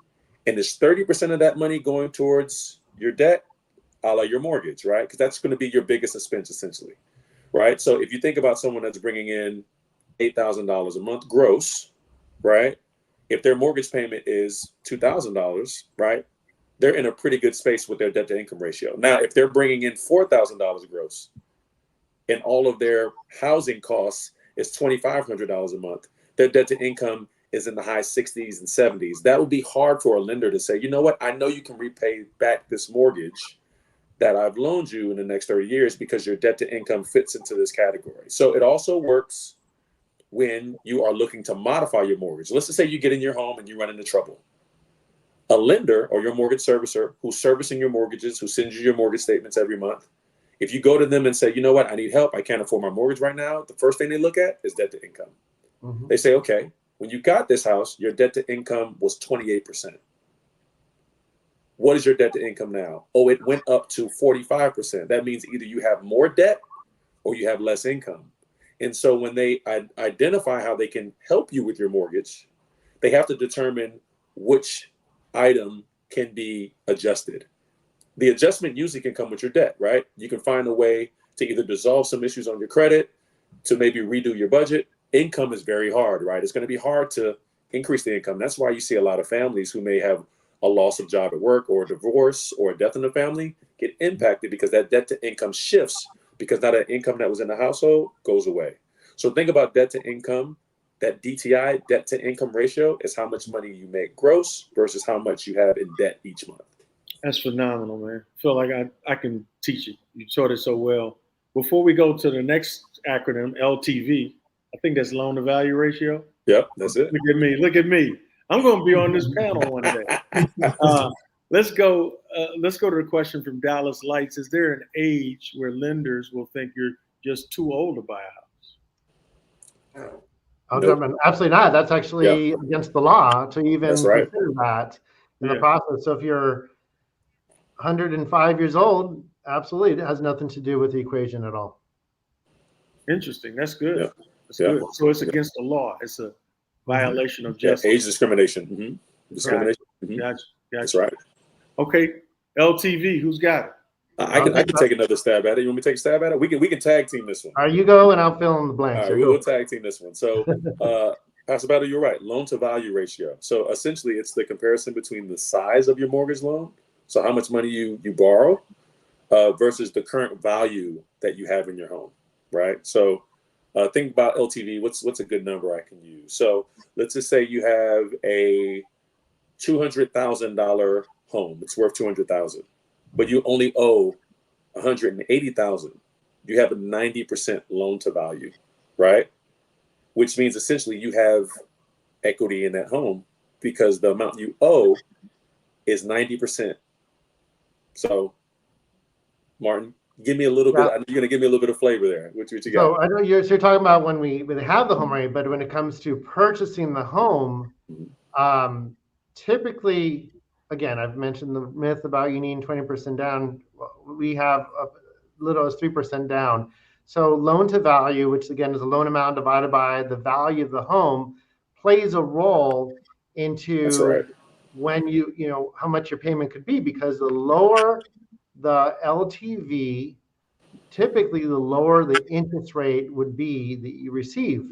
Speaker 3: and is 30% of that money going towards your debt, a la your mortgage, right? Because that's going to be your biggest expense essentially, right? So if you think about someone that's bringing in $8,000 a month gross, right? If their mortgage payment is $2,000, right? They're in a pretty good space with their debt to income ratio. Now, if they're bringing in $4,000 gross and all of their housing costs is $2,500 a month, their debt to income is in the high 60s and 70s. That would be hard for a lender to say, you know what, I know you can repay back this mortgage that I've loaned you in the next 30 years because your debt to income fits into this category. So it also works when you are looking to modify your mortgage. Let's just say you get in your home and you run into trouble. A lender or your mortgage servicer who's servicing your mortgages, who sends you your mortgage statements every month, if you go to them and say, you know what, I need help, I can't afford my mortgage right now, the first thing they look at is debt to income. Mm-hmm. They say, okay, when you got this house, your debt to income was 28%. What is your debt to income now? Oh, it went up to 45%. That means either you have more debt or you have less income. And so when they identify how they can help you with your mortgage, they have to determine which item can be adjusted. The adjustment usually can come with your debt, right? You can find a way to either dissolve some issues on your credit, to maybe redo your budget. Income is very hard, right? It's going to be hard to increase the income. That's why you see a lot of families who may have a loss of job at work or a divorce or a death in the family get impacted because that debt to income shifts because now that income that was in the household goes away. So think about debt to income. That DTI, debt to income ratio, is how much money you make gross versus how much you have in debt each month.
Speaker 1: That's phenomenal, man. I feel like I can teach it. You taught it so well. Before we go to the next acronym, LTV, I think that's loan to value ratio.
Speaker 3: Yep, that's it.
Speaker 1: Look at me. Look at me. I'm going to be on this panel one day. Let's go to the question from Dallas Lights. Is there an age where lenders will think you're just too old to buy a house?
Speaker 4: Oh, nope. Absolutely not. That's actually against the law to even consider that in the process. So if you're 105 years old, absolutely, it has nothing to do with the equation at all.
Speaker 1: Interesting. That's good. Yeah. That's good. So it's against the law. It's a violation of justice.
Speaker 3: Age discrimination. Mm-hmm. Discrimination.
Speaker 1: Right. Mm-hmm. Gotcha.
Speaker 3: That's right.
Speaker 1: Okay. LTV, who's got it?
Speaker 3: I can take another stab at it. You want me to take a stab at it? We can tag team this one.
Speaker 4: All right, you go and I'll fill in the blanks.
Speaker 3: All right, we'll tag team this one. So, Pastor Battle, you're right. Loan to value ratio. So essentially, it's the comparison between the size of your mortgage loan, so how much money you borrow, versus the current value that you have in your home, right? So think about LTV. What's a good number I can use? So let's just say you have a $200,000 home. It's worth $200,000. But you only owe $180,000. You have a 90% loan to value, right? Which means essentially you have equity in that home because the amount you owe is 90%. So, Martin, give me a little bit. I know you're going to give me a little bit of flavor there. What you got?
Speaker 4: So I know you're talking about when they have the home rate, but when it comes to purchasing the home, typically, again, I've mentioned the myth about you needing 20% down. We have a little as 3% down. So loan to value, which again is a loan amount divided by the value of the home, plays a role into when you know how much your payment could be, because the lower the LTV, typically the lower the interest rate would be that you receive.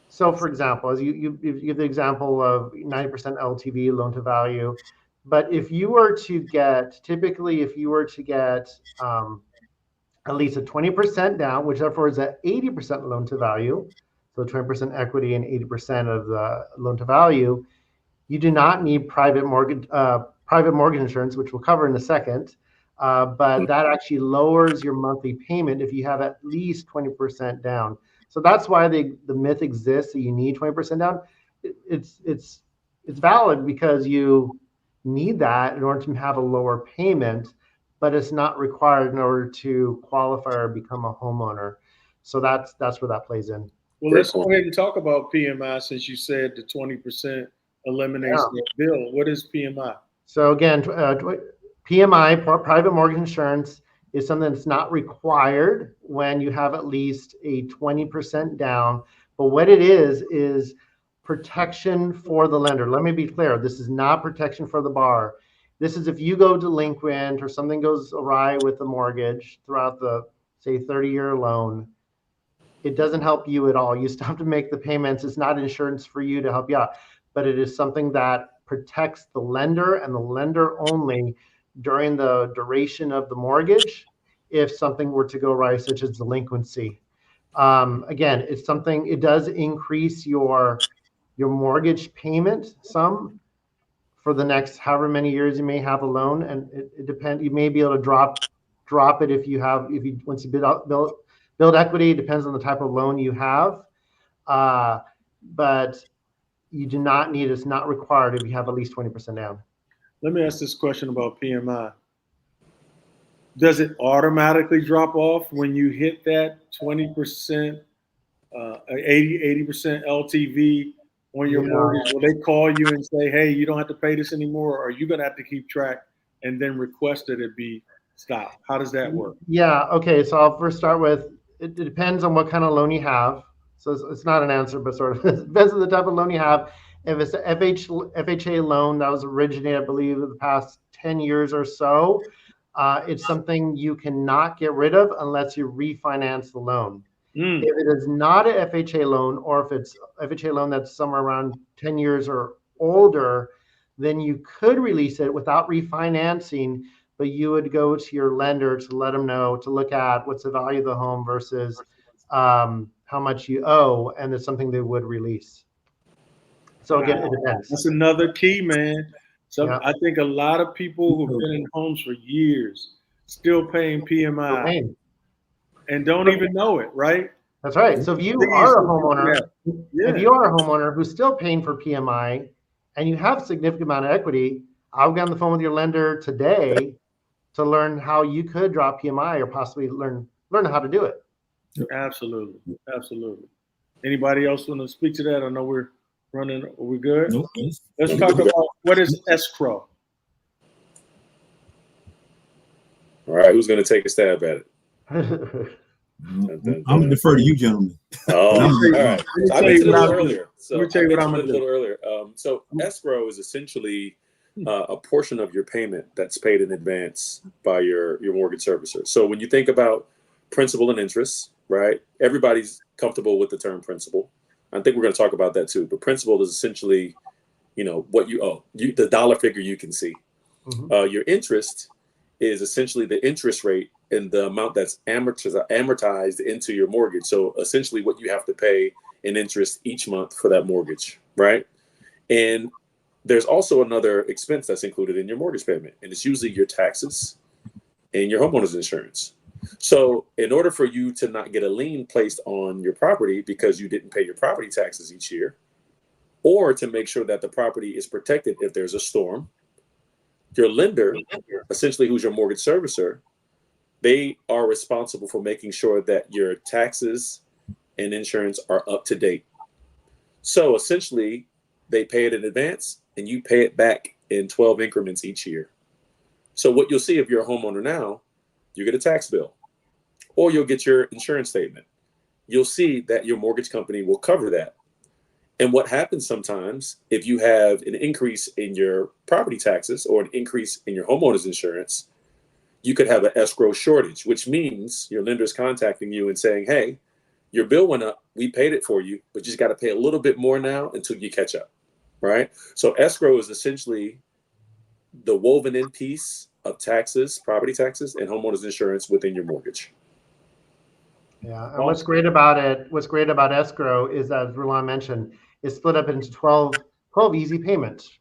Speaker 4: So for example, as you give the example of 90% LTV, loan to value, but if you were to get, typically if you were to get at least a 20% down, which therefore is at 80% loan to value, so 20% equity and 80% of the loan to value, you do not need private mortgage insurance, which we'll cover in a second. But that actually lowers your monthly payment if you have at least 20% down. So that's why the myth exists that you need 20% down. It's valid because you need that in order to have a lower payment, but it's not required in order to qualify or become a homeowner. So that's where that plays in.
Speaker 1: Well, let's go ahead and talk about PMI since you said the 20% eliminates
Speaker 4: Yeah.
Speaker 1: that bill. What is PMI?
Speaker 4: So again, PMI, private mortgage insurance, is something that's not required when you have at least a 20% down. But what it is protection for the lender. Let me be clear. This is not protection for the borrower. This is if you go delinquent or something goes awry with the mortgage throughout the, say, 30-year loan, it doesn't help you at all. You still have to make the payments. It's not insurance for you to help you out, but it is something that protects the lender and the lender only during the duration of the mortgage if something were to go right, such as delinquency. Again, it's something, it does increase your mortgage payment some for the next however many years you may have a loan, and it depends. You may be able to drop it if you once you build equity. It depends on the type of loan you have, but you do not need. It's not required if you have at least 20% down.
Speaker 1: Let me ask this question about PMI. Does it automatically drop off when you hit that 20%, 80% LTV on your mortgage? Will they call you and say, hey, you don't have to pay this anymore, or are you going to have to keep track and then request that it be stopped? How does that work?
Speaker 4: Yeah, okay, so I'll first start with, it depends on what kind of loan you have. So it's not an answer, but sort of it depends on the type of loan you have. If it's an FHA loan that was originated, I believe, in the past 10 years or so, it's something you cannot get rid of unless you refinance the loan. If it is not a FHA loan, or if it's a FHA loan that's somewhere around 10 years or older, then you could release it without refinancing, but you would go to your lender to let them know, to look at what's the value of the home versus how much you owe, and it's something they would release. So again, it depends.
Speaker 1: That's another key, man. So
Speaker 4: Yeah.
Speaker 1: I think a lot of people who've been in homes for years still paying PMI and don't even know it, right?
Speaker 4: That's right. So if you are a homeowner, if you are a homeowner who's still paying for PMI and you have a significant amount of equity, I'll get on the phone with your lender today to learn how you could drop PMI or possibly learn how to do it.
Speaker 1: Absolutely. Absolutely. Anybody else want to speak to that? I know we're running. Are we good?
Speaker 2: Nope.
Speaker 1: Let's talk about what is escrow.
Speaker 3: All right, who's going to take a stab at it?
Speaker 2: I'm gonna defer to you, gentlemen.
Speaker 3: Oh, all right. I mentioned it a little earlier.
Speaker 1: Let me tell you what I'm gonna
Speaker 3: do. So escrow is essentially a portion of your payment that's paid in advance by your mortgage servicer. So when you think about principal and interest, right? Everybody's comfortable with the term principal. I think we're going to talk about that too. But principal is essentially, what you owe, the dollar figure you can see. Mm-hmm. Your interest is essentially the interest rate and the amount that's amortized into your mortgage. So essentially what you have to pay in interest each month for that mortgage, right? And there's also another expense that's included in your mortgage payment, and it's usually your taxes and your homeowner's insurance. So in order for you to not get a lien placed on your property because you didn't pay your property taxes each year, or to make sure that the property is protected if there's a storm, your lender, essentially who's your mortgage servicer, they are responsible for making sure that your taxes and insurance are up to date. So essentially, they pay it in advance and you pay it back in 12 increments each year. So what you'll see if you're a homeowner now, you get a tax bill or you'll get your insurance statement. You'll see that your mortgage company will cover that. And what happens sometimes if you have an increase in your property taxes or an increase in your homeowner's insurance, you could have an escrow shortage, which means your lender's contacting you and saying, hey, your bill went up, we paid it for you, but you just got to pay a little bit more now until you catch up, right? So escrow is essentially the woven in piece of taxes, property taxes, and homeowner's insurance within your mortgage.
Speaker 4: Yeah, and what's great about escrow is, as Roland mentioned, it's split up into 12 easy payments.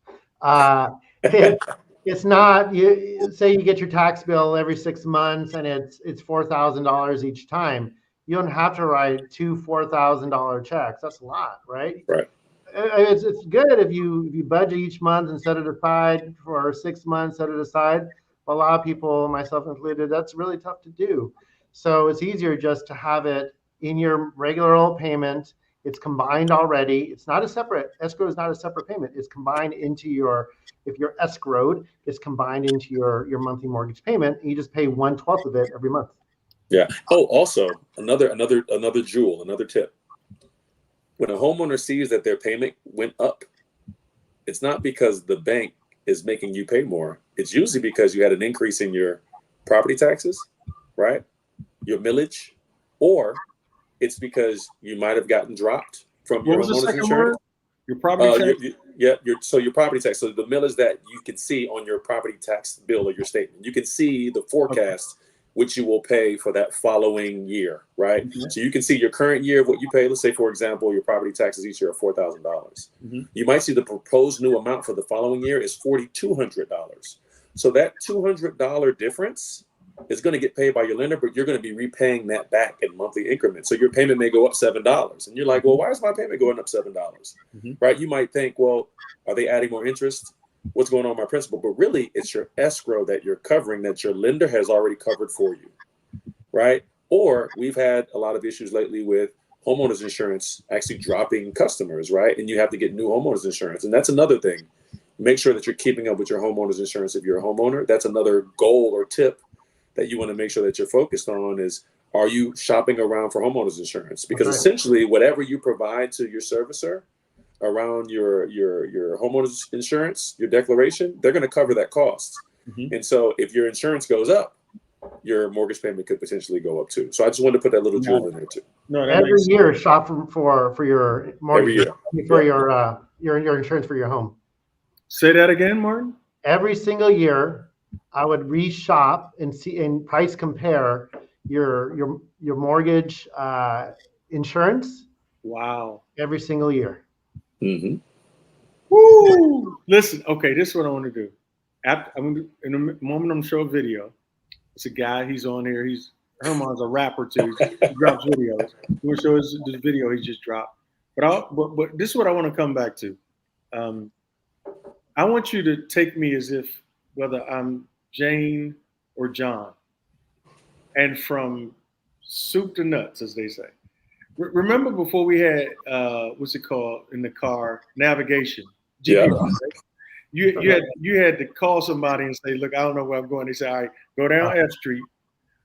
Speaker 4: It's not, you say you get your tax bill every 6 months and it's $4,000 each time. You don't have to write two $4,000 checks. That's a lot, right?
Speaker 3: Right.
Speaker 4: it's good if you budget each month and set it aside for 6 months, set it aside. A lot of people, myself included, that's really tough to do. So it's easier just to have it in your regular old payment. It's combined already. It's not a separate, escrow is not a separate payment. It's combined into your, if you're escrowed, it's combined into your monthly mortgage payment. And you just pay 1/12 of it every month.
Speaker 3: Yeah. Oh, also another jewel, another tip. When a homeowner sees that their payment went up, it's not because the bank is making you pay more. It's usually because you had an increase in your property taxes, right? Your millage, or it's because you might have gotten dropped from your homeowner's insurance.
Speaker 1: Your property tax?
Speaker 3: Your property tax. So the millage that you can see on your property tax bill or your statement, you can see the forecast which you will pay for that following year, right? Mm-hmm. So you can see your current year of what you pay. Let's say, for example, your property taxes each year are $4,000. Mm-hmm. You might see the proposed new amount for the following year is $4,200. So that $200 difference is going to get paid by your lender, but you're going to be repaying that back in monthly increments. So your payment may go up $7. And you're like, well, why is my payment going up $7? Mm-hmm. Right? You might think, well, are they adding more interest? What's going on with my principal? But really, it's your escrow that you're covering that your lender has already covered for you, right? Or we've had a lot of issues lately with homeowners insurance actually dropping customers, right? And you have to get new homeowners insurance. And that's another thing. Make sure that you're keeping up with your homeowners insurance if you're a homeowner. That's another goal or tip that you want to make sure that you're focused on is, are you shopping around for homeowners insurance? Because essentially, whatever you provide to your servicer around your homeowners insurance, your declaration, they're going to cover that cost. Mm-hmm. And so if your insurance goes up, your mortgage payment could potentially go up too. So I just wanted to put that little jewel in there too.
Speaker 4: No, every year shop for your mortgage, for your insurance for your home.
Speaker 1: Say that again, Martin.
Speaker 4: Every single year, I would reshop and see and price compare your mortgage insurance.
Speaker 1: Wow.
Speaker 4: Every single year.
Speaker 3: Mm-hmm.
Speaker 1: Woo! Listen, okay, this is what I want to do. In a moment, I'm going to show a video. It's a guy, he's on here. Herman's a rapper too. He drops videos. I'm going to show us this video he just dropped. But this is what I want to come back to. I want you to take me as if whether I'm Jane or John, and from soup to nuts, as they say. Remember before we had what's it called in the car, navigation, GPS, yeah. Right? You had to call somebody and say, look, I don't know where I'm going. They say, all right, go down F Street,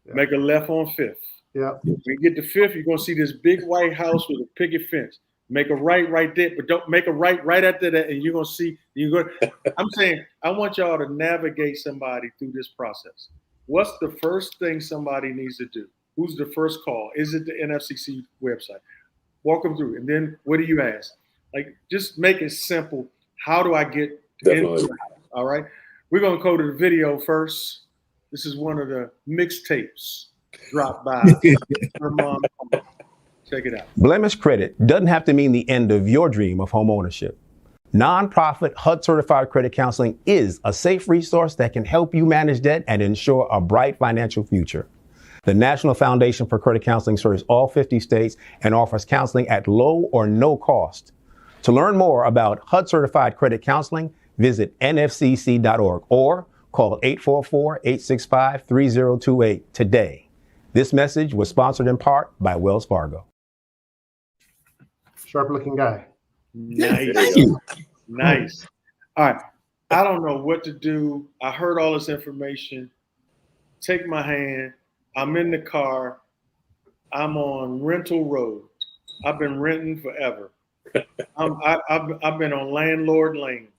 Speaker 1: make a left on 5th. Yeah. When you get to 5th, you're gonna see this big white house with a picket fence. Make a right there, but don't make a right after that, and you're gonna see. I'm saying I want y'all to navigate somebody through this process. What's the first thing somebody needs to do? Who's the first call? Is it the NFCC website? Walk them through. And then what do you ask? Like, just make it simple. How do I get into the house? All right. We're going to go to the video first. This is one of the mixtapes dropped by her mom. Check it out.
Speaker 7: Blemish credit doesn't have to mean the end of your dream of home ownership. Nonprofit HUD certified credit counseling is a safe resource that can help you manage debt and ensure a bright financial future. The National Foundation for Credit Counseling serves all 50 states and offers counseling at low or no cost. To learn more about HUD certified credit counseling, visit nfcc.org or call 844-865-3028 today. This message was sponsored in part by Wells Fargo.
Speaker 4: Sharp looking guy.
Speaker 1: Nice. Nice. All right. I don't know what to do. I heard all this information. Take my hand. I'm in the car. I'm on rental road. I've been renting forever. I've been on landlord lane.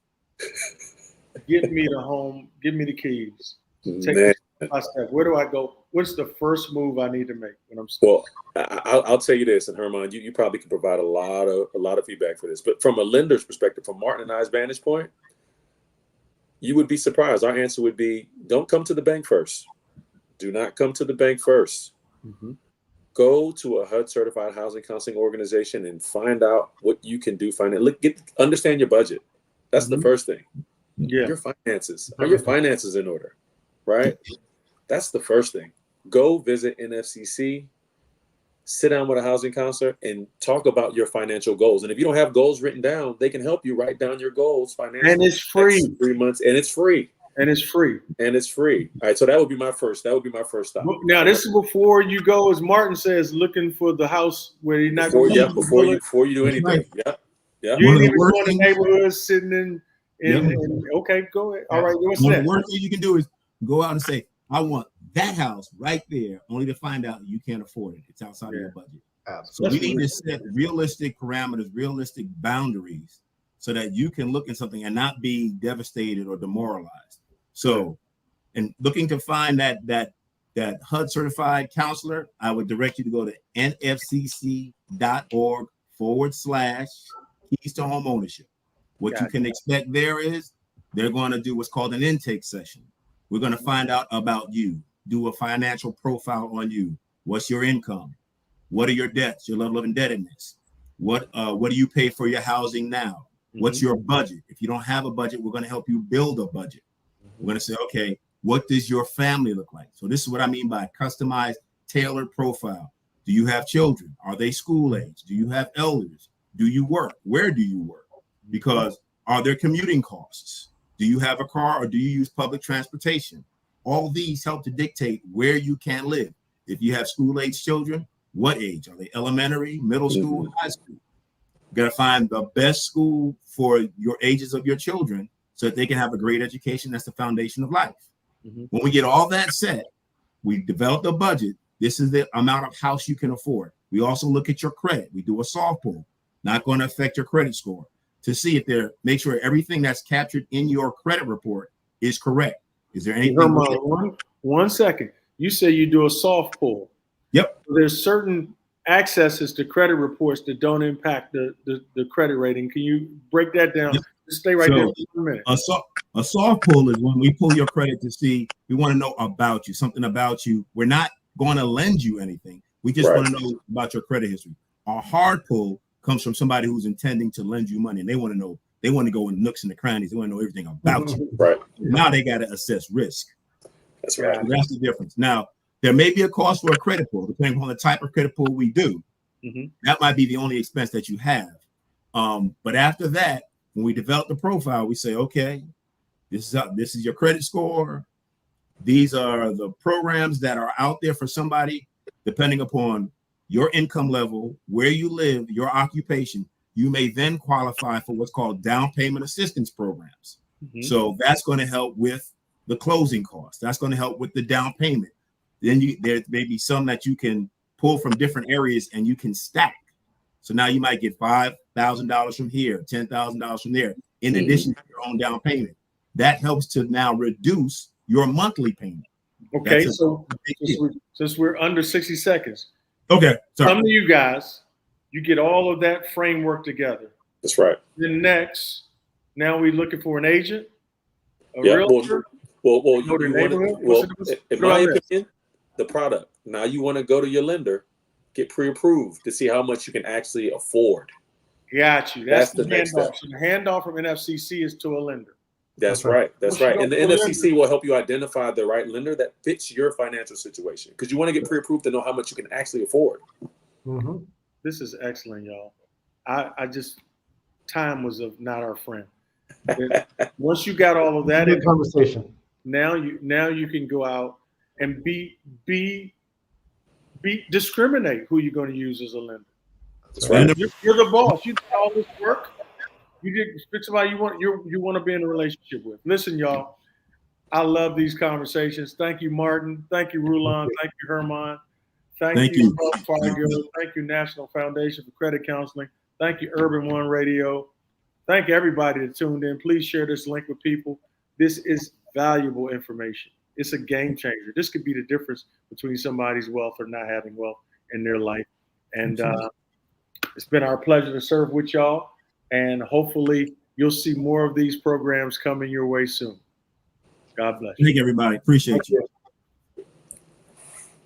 Speaker 1: Get me the home. Give me the keys. Take my step. Where do I go? What's the first move I need to make when I'm starting?
Speaker 3: Well, I'll tell you this, and Herman, you probably can provide a lot of feedback for this. But from a lender's perspective, from Martin and I's vantage point, you would be surprised. Our answer would be, don't come to the bank first. Do not come to the bank first. Mm-hmm. Go to a HUD certified housing counseling organization and find out what you can do. Understand your budget. That's the first thing. Yeah. Your finances. Are your finances in order? Right? That's the first thing. Go visit NFCC. sit down with a housing counselor and talk about your financial goals. And if you don't have goals written down, they can help you write down your goals financially.
Speaker 1: And it's free.
Speaker 3: 3 months, and it's free.
Speaker 1: And it's free.
Speaker 3: And it's free. All right. So that would be my first. That would be my first stop.
Speaker 1: Now this is before you go, as Martin says, looking for the house where you're not
Speaker 3: Before,
Speaker 1: going
Speaker 3: yeah, before you do anything.
Speaker 2: right.
Speaker 3: Yeah. Yeah.
Speaker 1: You
Speaker 2: One
Speaker 1: ain't
Speaker 2: of the
Speaker 1: even
Speaker 2: worst
Speaker 1: going to
Speaker 2: things-
Speaker 1: neighborhoods sitting in okay, go ahead. All right, what's
Speaker 2: One of
Speaker 1: that?
Speaker 2: the worst things you can do is go out and say, I want that house right there, only to find out you can't afford it. It's outside of your budget. So we need to set realistic parameters, realistic boundaries, so that you can look at something and not be devastated or demoralized. So, and looking to find that HUD certified counselor, I would direct you to go to nfcc.org/keys to home ownership. What you can expect there is they're going to do what's called an intake session. We're going to find out about you, do a financial profile on you. What's your income? What are your debts, your level of indebtedness? What do you pay for your housing now? What's your budget? If you don't have a budget, we're going to help you build a budget. We're going to say, okay, what does your family look like? So this is what I mean by customized, tailored profile. Do you have children? Are they school age? Do you have elders? Do you work? Where do you work? Because are there commuting costs? Do you have a car or do you use public transportation? All these help to dictate where you can live. If you have school age children, what age? Are they elementary, middle school, high school? You got to find the best school for your ages of your children so that they can have a great education. That's the foundation of life. When we get all that set, we develop a budget. This is the amount of house you can afford. We also look at your credit. We do a soft pull, not going to affect your credit score, to see if make sure everything that's captured in your credit report is correct. Is there anything?
Speaker 1: One second. You say you do a soft pull.
Speaker 2: Yep.
Speaker 1: There's certain accesses to credit reports that don't impact the credit rating. Can you break that down?
Speaker 2: Yep.
Speaker 1: Just stay right there for a minute.
Speaker 2: A soft pull is when we pull your credit to see, we want to know about you, something about you. We're not going to lend you anything. We just want to know about your credit history. A hard pull comes from somebody who's intending to lend you money, and they want to know, they want to go in nooks and the crannies. They want to know everything about you.
Speaker 3: Right.
Speaker 2: Now they got to assess risk.
Speaker 3: That's right.
Speaker 2: So that's the difference. Now, there may be a cost for a credit pull, depending on the type of credit pull we do. That might be the only expense that you have. But after that, when we develop the profile, we say, okay, this is your credit score. These are the programs that are out there for somebody, depending upon your income level, where you live, your occupation. You may then qualify for what's called down payment assistance programs. So that's going to help with the closing costs. That's going to help with the down payment. Then there may be some that you can pull from different areas and you can stack. So now you might get $5,000 from here, $10,000 from there, in addition to your own down payment. That helps to now reduce your monthly payment.
Speaker 1: Okay, so since we're under 60 seconds,
Speaker 2: okay,
Speaker 1: some of you guys, you get all of that framework together.
Speaker 3: That's right.
Speaker 1: Then next, now we're looking for an agent, a
Speaker 3: Yeah,
Speaker 1: realtor.
Speaker 3: Well,
Speaker 1: Go to
Speaker 3: you
Speaker 1: neighborhood?
Speaker 3: wanna,
Speaker 1: What's
Speaker 3: in my opinion, the product. Now you want to go to your lender, get pre-approved to see how much you can actually afford.
Speaker 1: Got you. That's the
Speaker 3: next
Speaker 1: handoff.
Speaker 3: step.
Speaker 1: So the handoff from NFCC is to a lender.
Speaker 3: That's right. That's right. And the
Speaker 1: Well,
Speaker 3: NFCC will help you identify the right lender that fits your financial situation, because you want to get pre-approved to know how much you can actually afford.
Speaker 1: This is excellent, y'all. I just, time was not our friend. Once you got all of that
Speaker 4: Good conversation.
Speaker 1: Now you can go out and discriminate who you're going to use as a lender.
Speaker 3: That's right.
Speaker 1: You're the boss. You did all this work. You did pick somebody you want to be in a relationship with. Listen, y'all, I love these conversations. Thank you, Martin. Thank you, Rulon. Thank you, Herman. Thank you, Wells Fargo. Thank you, National Foundation for Credit Counseling. Thank you, Urban One Radio. Thank you, everybody that tuned in. Please share this link with people. This is valuable information. It's a game changer. This could be the difference between somebody's wealth or not having wealth in their life. And it's been our pleasure to serve with y'all. And hopefully you'll see more of these programs coming your way soon. God bless you.
Speaker 2: Thank you, everybody. Appreciate you.